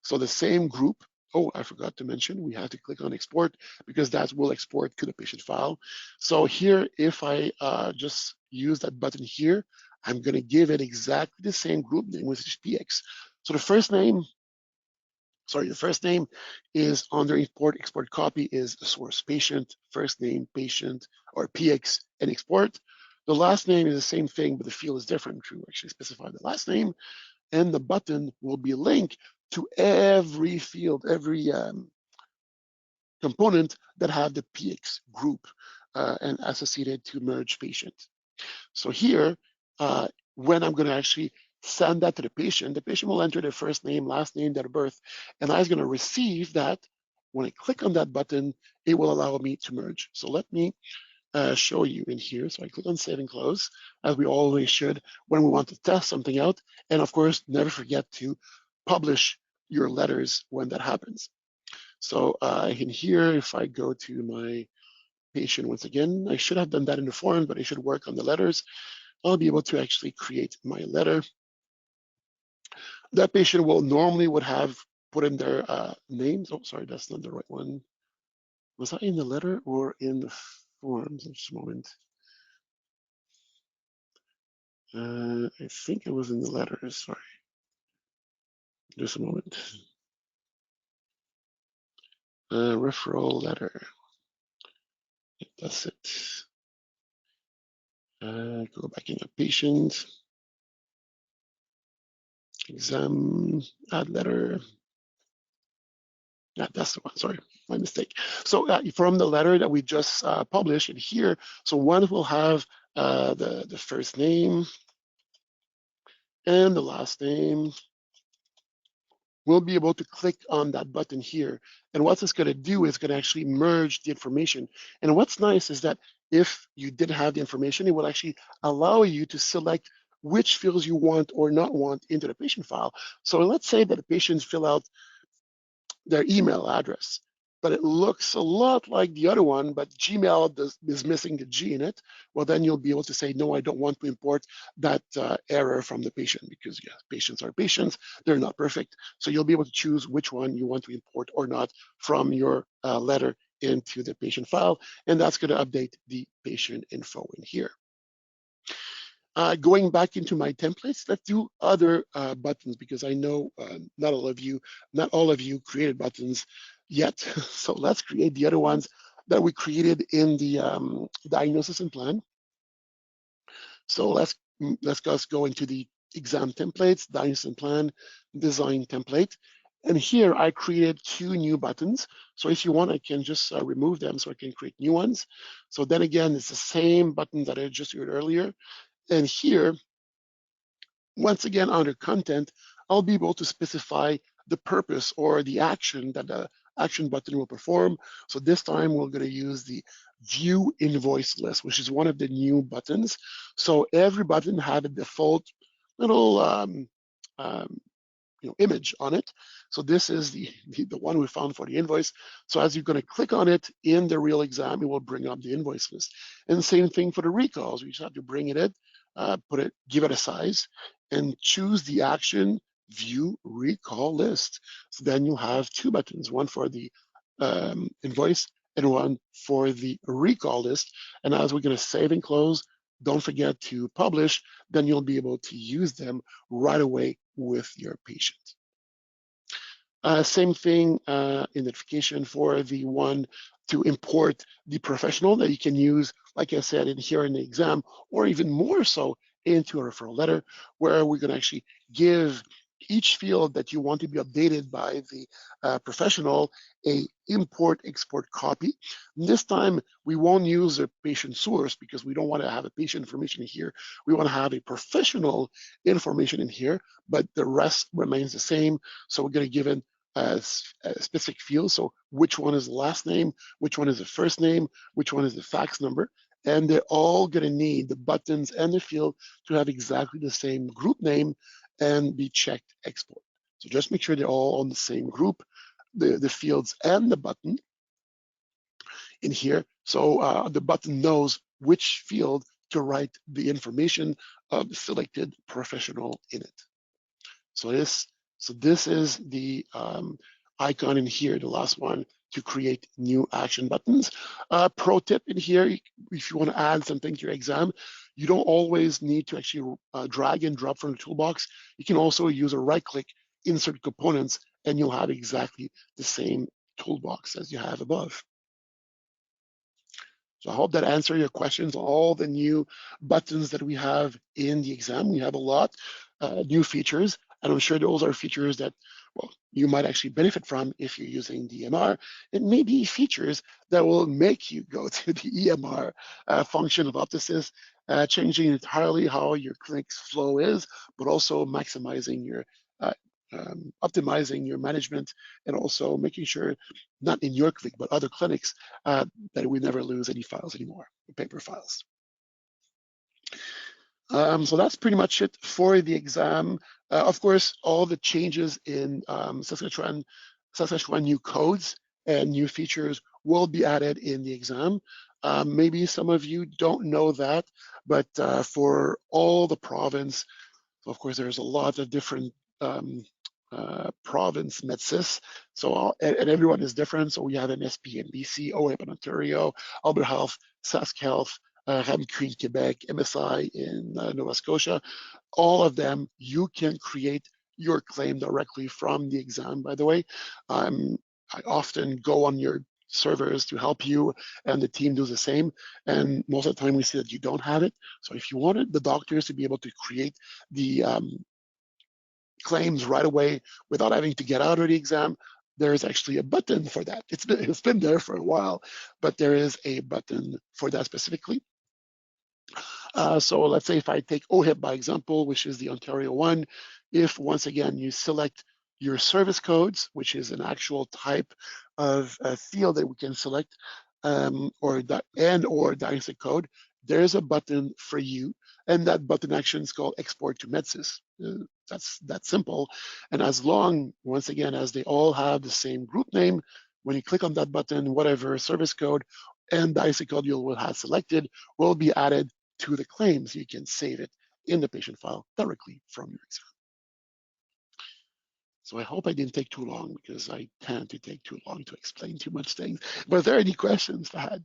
So the same group, oh, I forgot to mention, we have to click on export because that will export to the patient file. So here, if I just use that button here, I'm gonna give it exactly the same group name, which is PX. So the first name is under import, export copy is the source patient, first name, patient, or PX and export. The last name is the same thing, but the field is different to actually specify the last name. And the button will be linked to every field, every component that have the PX group and associated to merge patient. So here, when I'm going to actually send that to the patient will enter their first name, last name, date of birth, and I'm going to receive that. When I click on that button, it will allow me to merge. So let me show you in here. So I click on Save and Close, as we always should when we want to test something out. And of course, never forget to publish your letters when that happens. So in here, if I go to my patient once again, I should have done that in the form, but I should work on the letters. I'll be able to actually create my letter. That patient will normally would have put in their names. Oh, sorry, that's not the right one. Was that in the letter or in the forms? Just a moment. I think it was in the letters. Sorry, just a moment. Referral letter. That's it. Go back in the patient. Exam, add letter. Yeah, that's the one. Sorry, my mistake. So from the letter that we just published in here, so one will have the first name and the last name. We'll be able to click on that button here. And what it's going to do is going to actually merge the information. And what's nice is that if you did have the information, it will actually allow you to select which fields you want or not want into the patient file. So let's say that the patients fill out their email address, but it looks a lot like the other one, but Gmail is missing the G in it. Well, then you'll be able to say, no, I don't want to import that error from the patient because yeah, patients are patients, they're not perfect. So you'll be able to choose which one you want to import or not from your letter into the patient file, and that's going to update the patient info in here. Going back into my templates, let's do other buttons because I know not all of you created buttons yet. So let's create the other ones that we created in the diagnosis and plan. So let's just go into the exam templates, diagnosis and plan, design template. And here I created two new buttons. So if you want, I can just remove them so I can create new ones. So then again, it's the same button that I just did earlier. And here, once again, under content, I'll be able to specify the purpose or the action that the action button will perform. So this time we're going to use the view invoice list, which is one of the new buttons. So every button had a default little um, image on it. So this is the one we found for the invoice. So as you're going to click on it in the real exam, it will bring up the invoice list. And the same thing for the recalls. We just have to bring it in, give it a size, and choose the action view recall list. So then you'll have two buttons, one for the invoice and one for the recall list. And as we're going to save and close, don't forget to publish, then you'll be able to use them right away with your patient. Same thing, identification for the one to import the professional that you can use, like I said, in here in the exam, or even more so into a referral letter, where we're going to actually give each field that you want to be updated by the professional a import export copy. And this time we won't use a patient source because we don't want to have a patient information here. We want to have a professional information in here, but the rest remains the same. So we're going to give it a specific field. So which one is the last name, which one is the first name, which one is the fax number, and they're all going to need the buttons and the field to have exactly the same group name and be checked export. So just make sure they're all on the same group, the fields and the button in here. So the button knows which field to write the information of the selected professional in it. So this is the icon in here, the last one, to create new action buttons. Pro tip in here, if you want to add something to your exam, you don't always need to actually drag and drop from the toolbox. You can also use a right click, insert components, and you'll have exactly the same toolbox as you have above. So I hope that answered your questions, all the new buttons that we have in the exam. We have a lot, new features, and I'm sure those are features that, well, you might actually benefit from if you're using the EMR. It may be features that will make you go to the EMR function of Optosys, changing entirely how your clinic's flow is, but also maximizing your optimizing your management and also making sure, not in your clinic, but other clinics, that we never lose any files anymore, paper files. So that's pretty much it for the exam. Of course, all the changes in Saskatchewan new codes and new features will be added in the exam. Maybe some of you don't know that, but for all the province, of course, there's a lot of different province medsis. So and everyone is different. So we have MSP in BC, OHIP in Ontario, Alberta Health, Sask Health, Ramsey in Quebec, MSI in Nova Scotia. All of them, you can create your claim directly from the exam, by the way. I often go on your servers to help you, and the team does the same. And most of the time we see that you don't have it. So if you wanted the doctors to be able to create the claims right away without having to get out of the exam, there's actually a button for that. It's been there for a while, but there is a button for that specifically. So let's say if I take OHIP by example, which is the Ontario one, if once again you select your service codes, which is an actual type of field that we can select, or diagnostic code, there's a button for you, and that button action is called export to MedSys. That's that simple. And as long, once again, as they all have the same group name, when you click on that button, whatever service code and diagnostic code you will have selected will be added to the claims. You can save it in the patient file directly from your exam. So I hope I didn't take too long because I tend to take too long to explain too much things. But are there any questions, Fahad?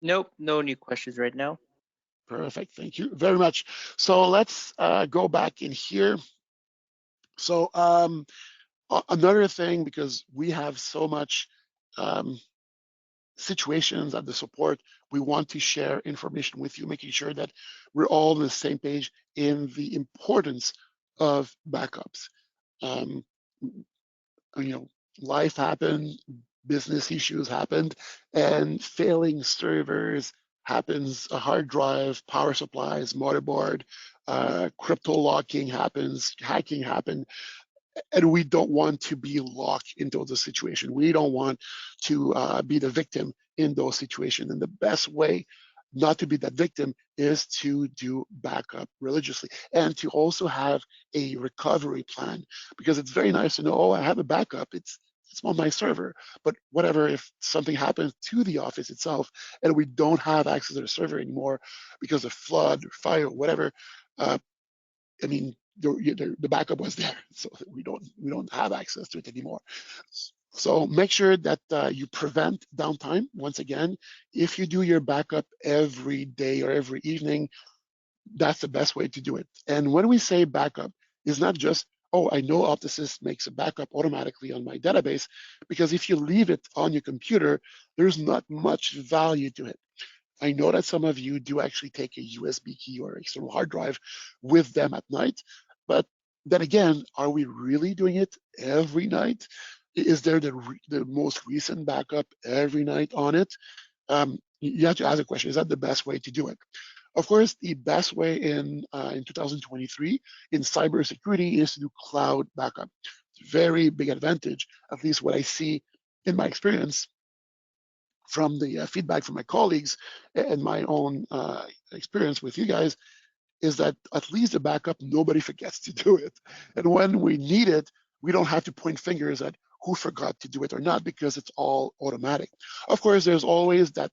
Nope, no new questions right now. Perfect, thank you very much. So let's go back in here. So another thing, because we have so much situations at the support, we want to share information with you, making sure that we're all on the same page in the importance of backups. Um, you know, life happened, business issues happened, and failing servers happens. A hard drive, power supplies, motherboard, crypto locking happens, hacking happens, and we don't want to be locked into the situation. We don't want to be the victim in those situations. And the best way not to be that victim is to do backup religiously and to also have a recovery plan, because it's very nice to know, oh, I have a backup. It's on my server, but whatever, if something happens to the office itself and we don't have access to the server anymore because of flood, fire, whatever, I mean, the backup was there, so we don't have access to it anymore. So make sure that you prevent downtime. Once again, if you do your backup every day or every evening, that's the best way to do it. And when we say backup, it's not just, oh, I know Optosys makes a backup automatically on my database, because if you leave it on your computer, there's not much value to it. I know that some of you do actually take a USB key or external hard drive with them at night, but then again, are we really doing it every night? Is there the most recent backup every night on it? You have to ask the question, is that the best way to do it? Of course, the best way in 2023 in cybersecurity is to do cloud backup. It's a very big advantage, at least what I see in my experience from the feedback from my colleagues and my own experience with you guys, is that at least the backup, nobody forgets to do it. And when we need it, we don't have to point fingers at who forgot to do it or not because it's all automatic. Of course, there's always that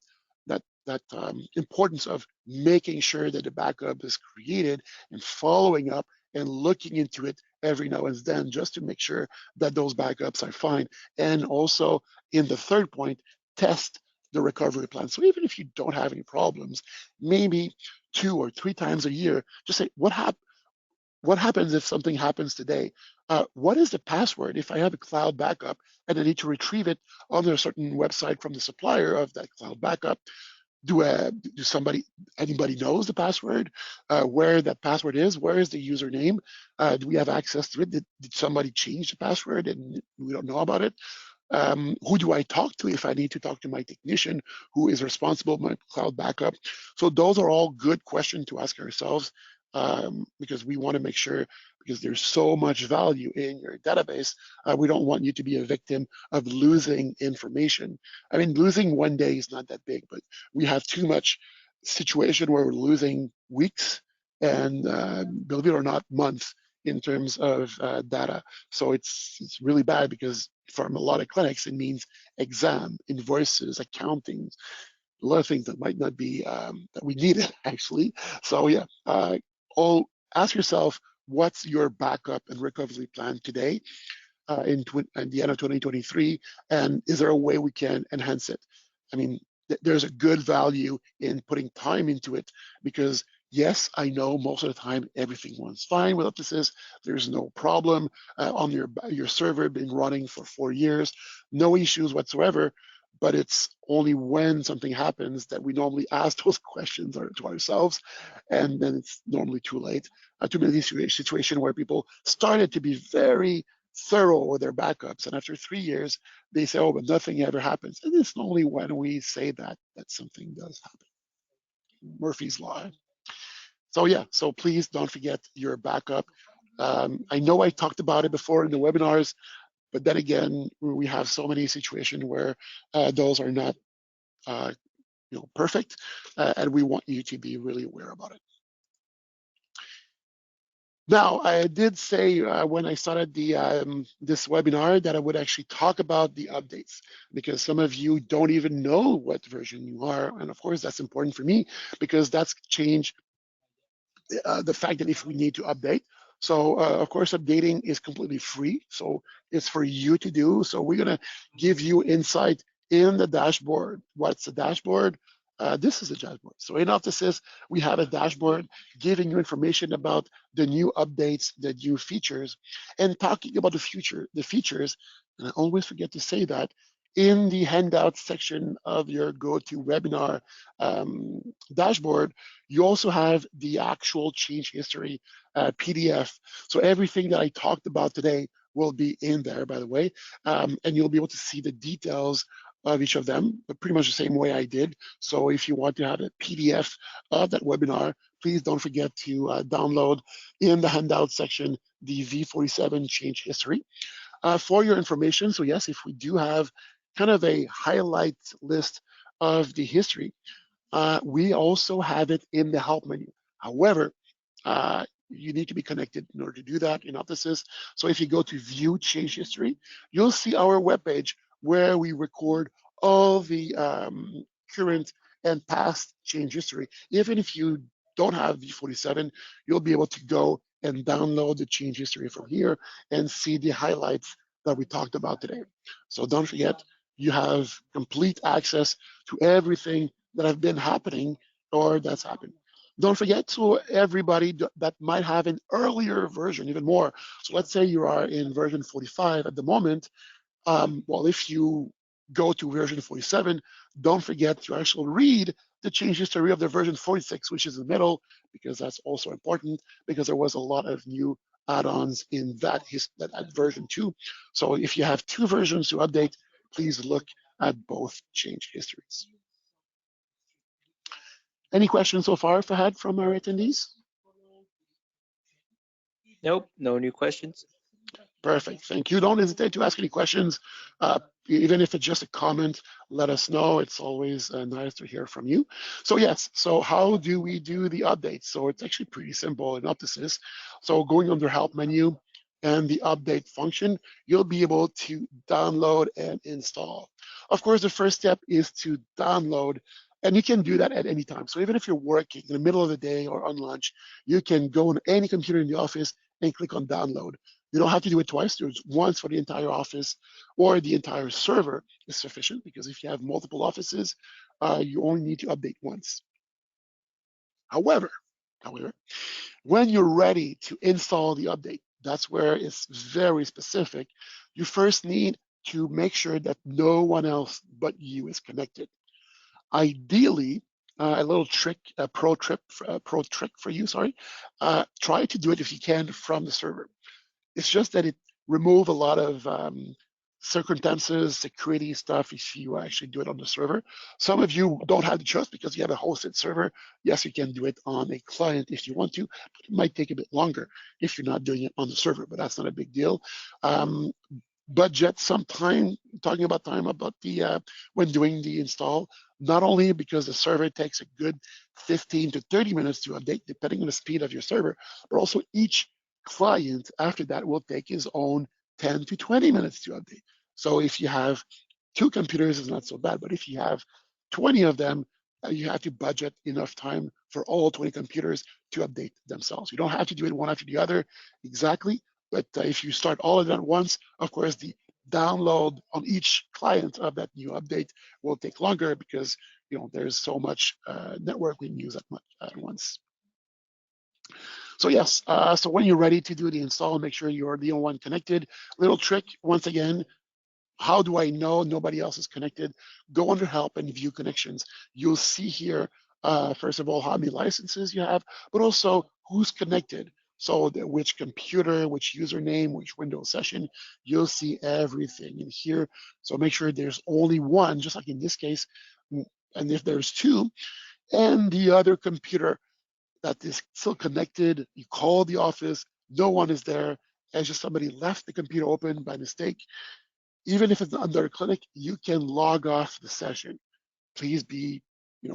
importance of making sure that the backup is created and following up and looking into it every now and then just to make sure that those backups are fine. And also in the third point, test the recovery plan. So even if you don't have any problems, maybe 2 or 3 times a year, just say, what happens if something happens today? What is the password if I have a cloud backup and I need to retrieve it on a certain website from the supplier of that cloud backup? Do anybody knows the password? Where that password is? Where is the username? Do we have access to it? Did somebody change the password and we don't know about it? Who do I talk to if I need to talk to my technician who is responsible for my cloud backup? So those are all good questions to ask ourselves because we want to make sure, because there's so much value in your database, we don't want you to be a victim of losing information. I mean, losing one day is not that big, but we have too much situation where we're losing weeks and believe it or not, months in terms of data. So it's really bad because from a lot of clinics, it means exam, invoices, accounting, a lot of things that might not be that we need actually. So yeah, all ask yourself, what's your backup and recovery plan today at the end of 2023, and is there a way we can enhance it? I mean, there's a good value in putting time into it because yes, I know most of the time everything runs fine with Optosys. There's no problem on your server been running for 4 years, no issues whatsoever. But it's only when something happens that we normally ask those questions to ourselves, and then it's normally too late. Too many situations where people started to be very thorough with their backups, and after 3 years, they say, "Oh, but nothing ever happens." And it's only when we say that something does happen. Murphy's Law. So yeah, so please don't forget your backup. I know I talked about it before in the webinars, but then again, we have so many situations where those are not, perfect, and we want you to be really aware about it. Now, I did say when I started this webinar that I would actually talk about the updates because some of you don't even know what version you are, and of course that's important for me because that's changed the fact that if we need to update. So of course, updating is completely free. So it's for you to do. So we're gonna give you insight in the dashboard. What's the dashboard? This is a dashboard. So in Optosys, we have a dashboard giving you information about the new updates, the new features, and talking about the features. And I always forget to say that in the handout section of your GoToWebinar dashboard, you also have the actual change history PDF. So everything that I talked about today will be in there, by the way, and you'll be able to see the details of each of them, but pretty much the same way I did. So if you want to have a PDF of that webinar, please don't forget to download in the handout section the V47 change history. For your information, so yes, if we do have kind of a highlight list of the history, we also have it in the help menu. However, you need to be connected in order to do that in Optosys. So if you go to view change history, you'll see our webpage where we record all the current and past change history. Even if you don't have V47, you'll be able to go and download the change history from here and see the highlights that we talked about today. So don't forget, you have complete access to everything that have been happening or that's happened. Don't forget to everybody that might have an earlier version, even more. So let's say you are in version 45 at the moment. Well, if you go to version 47, don't forget to actually read the change history of the version 46, which is in the middle, because that's also important because there was a lot of new add-ons in that version too. So if you have two versions to update, please look at both change histories. Any questions so far, Fahad, from our attendees? Nope, no new questions. Perfect. Thank you. Don't hesitate to ask any questions. Even if it's just a comment, let us know. It's always nice to hear from you. So yes, so how do we do the updates? So it's actually pretty simple in Optosys. So going under Help menu and the update function, you'll be able to download and install. Of course, the first step is to download, and you can do that at any time. So even if you're working in the middle of the day or on lunch, you can go on any computer in the office and click on download. You don't have to do it twice. There's once for the entire office or the entire server is sufficient, because if you have multiple offices, you only need to update once. However, when you're ready to install the update, that's where it's very specific. You first need to make sure that no one else but you is connected. Ideally, a little trick, a pro trick for you, sorry, try to do it if you can from the server. It's just that it remove a lot of circumstances, security stuff if you actually do it on the server. Some of you don't have the choice because you have a hosted server. Yes, you can do it on a client if you want to, but it might take a bit longer if you're not doing it on the server, but that's not a big deal. Budget some time, talking about time about the when doing the install, not only because the server takes a good 15 to 30 minutes to update depending on the speed of your server, but also each client after that will take his own 10 to 20 minutes to update. So if you have two computers, it's not so bad, but if you have 20 of them, you have to budget enough time for all 20 computers to update themselves. You don't have to do it one after the other exactly, but if you start all of them at once, of course, the download on each client of that new update will take longer because there's so much network we use at once. So yes, so when you're ready to do the install, make sure you're the only one connected. Little trick, once again, how do I know nobody else is connected? Go under Help and View Connections. You'll see here, first of all, how many licenses you have, but also who's connected. So which computer, which username, which Windows session, you'll see everything in here. So make sure there's only one, just like in this case. And if there's two, and the other computer that is still connected, you call the office, no one is there, it's just somebody left the computer open by mistake. Even if it's under a clinic, you can log off the session. Please be,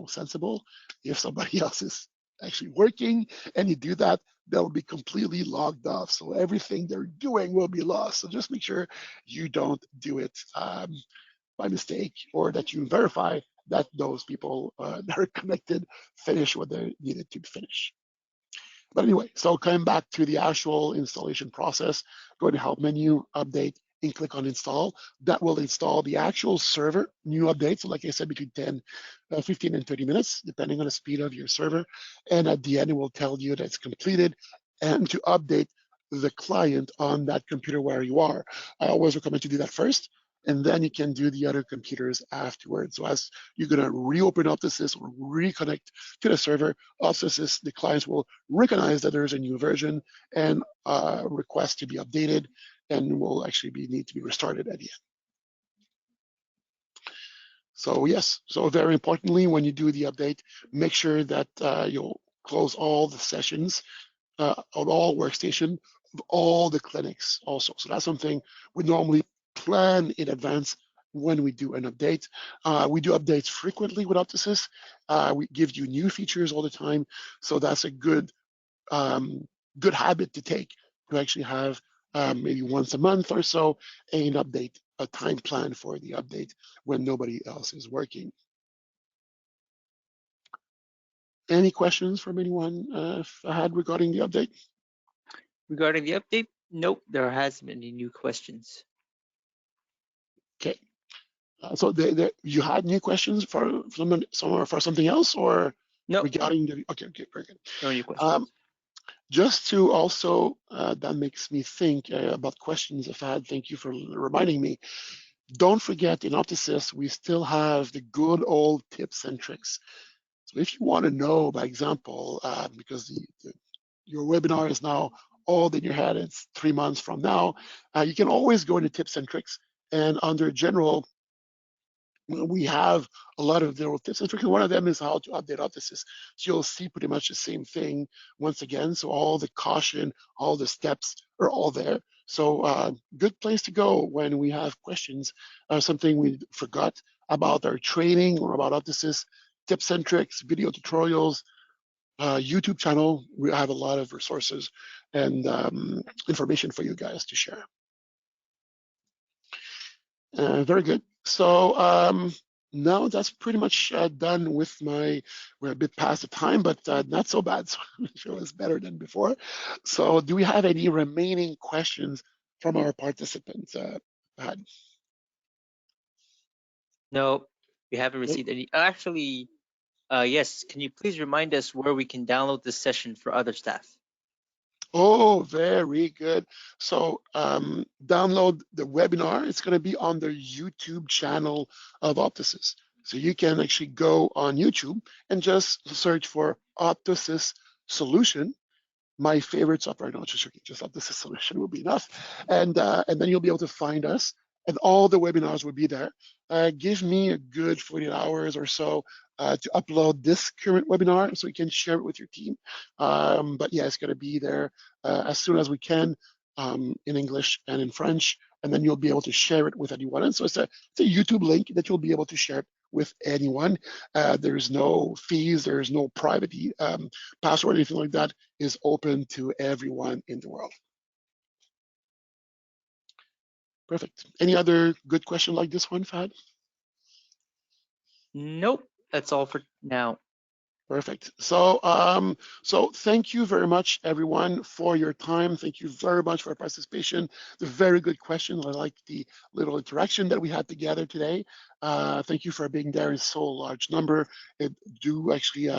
sensible. If somebody else is actually working and you do that, they'll be completely logged off. So everything they're doing will be lost. So just make sure you don't do it by mistake, or that you verify that those people that are connected finish what they needed to finish. But anyway, so coming back to the actual installation process, go to Help menu, Update, and click on Install. That will install the actual server, new update. So like I said, between 10, 15, and 30 minutes, depending on the speed of your server. And at the end, it will tell you that it's completed and to update the client on that computer where you are. I always recommend to do that first, and then you can do the other computers afterwards. So as you're going to reopen Optosys or reconnect to the server, Optosys, the clients will recognize that there's a new version and request to be updated, and will actually need to be restarted at the end. So yes, so very importantly, when you do the update, make sure that you'll close all the sessions on all workstation of all the clinics also. So that's something we normally plan in advance when we do an update. We do updates frequently with Optosys. We give you new features all the time. So that's a good good habit to take, to actually have maybe once a month or so an update, a time plan for the update when nobody else is working. Any questions from anyone had regarding the update? Regarding the update, nope, there hasn't been any new questions. Okay. So you had new questions for something else, or Nope, regarding the? Okay, very good. no new questions. Just to also, that makes me think about questions I've had. Thank you for reminding me. Don't forget, in Optosys, we still have the good old tips and tricks. So if you want to know, by example, because your webinar is now old in your head, it's 3 months from now, you can always go into tips and tricks. And under general, we have a lot of little tips and tricks. One of them is how to update Optosys. So you'll see pretty much the same thing once again. So all the caution, all the steps are all there. So good place to go when we have questions, something we forgot about our training or about Optosys, tips and tricks, video tutorials, YouTube channel. We have a lot of resources and information for you guys to share. Very good. So now that's pretty much done with my, we're a bit past the time, but not so bad. So it was better than before. So do we have any remaining questions from our participants? Had? No, we haven't Okay. received any. Actually, yes. Can you please remind us where we can download this session for other staff? Oh, very good. So download the webinar. It's going to be on the YouTube channel of Optosys. So you can actually go on YouTube and just search for Optosys solution. My favorite software, no, just Optosys solution will be enough. And then you'll be able to find us and all the webinars will be there. Give me a good 48 hours or so to upload this current webinar so you can share it with your team. But yeah, it's going to be there as soon as we can in English and in French, and then you'll be able to share it with anyone. And so it's a YouTube link that you'll be able to share it with anyone. There's no fees, there's no private password, anything like that is open to everyone in the world. Perfect. Any other good question like this one, Fahad? Nope. That's all for now. Perfect. So thank you very much, everyone, for your time. Thank you very much for your participation. The very good questions. I like the little interaction that we had together today. Thank you for being there in so large number. It do actually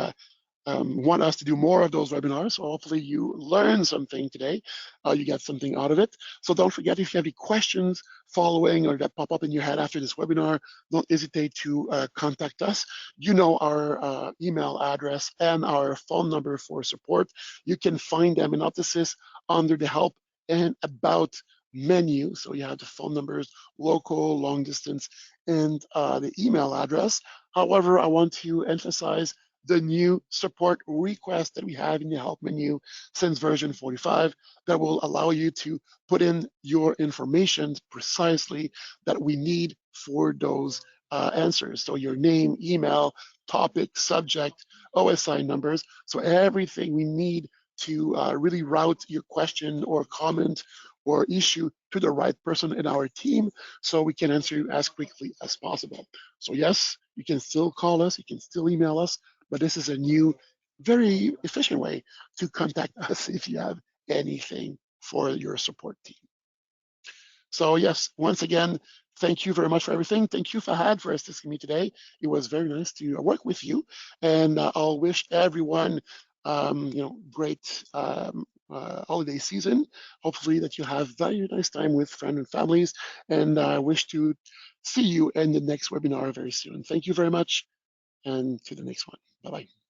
want us to do more of those webinars. So hopefully you learned something today. You get something out of it. So don't forget, if you have any questions following or that pop up in your head after this webinar, don't hesitate to contact us. You know our email address and our phone number for support. You can find them in Optosys under the help and about menu. So you have the phone numbers, local, long distance, and the email address. However, I want to emphasize the new support request that we have in the help menu since version 45 that will allow you to put in your information precisely that we need for those answers. So your name, email, topic, subject, OSI numbers. So everything we need to really route your question or comment or issue to the right person in our team so we can answer you as quickly as possible. So yes, you can still call us, you can still email us, but this is a new, very efficient way to contact us if you have anything for your support team. So yes, once again, thank you very much for everything. Thank you, Fahad, for assisting me today. It was very nice to work with you, and I'll wish everyone, great holiday season. Hopefully that you have very nice time with friends and families, and I wish to see you in the next webinar very soon. Thank you very much, and to the next one. Bye-bye.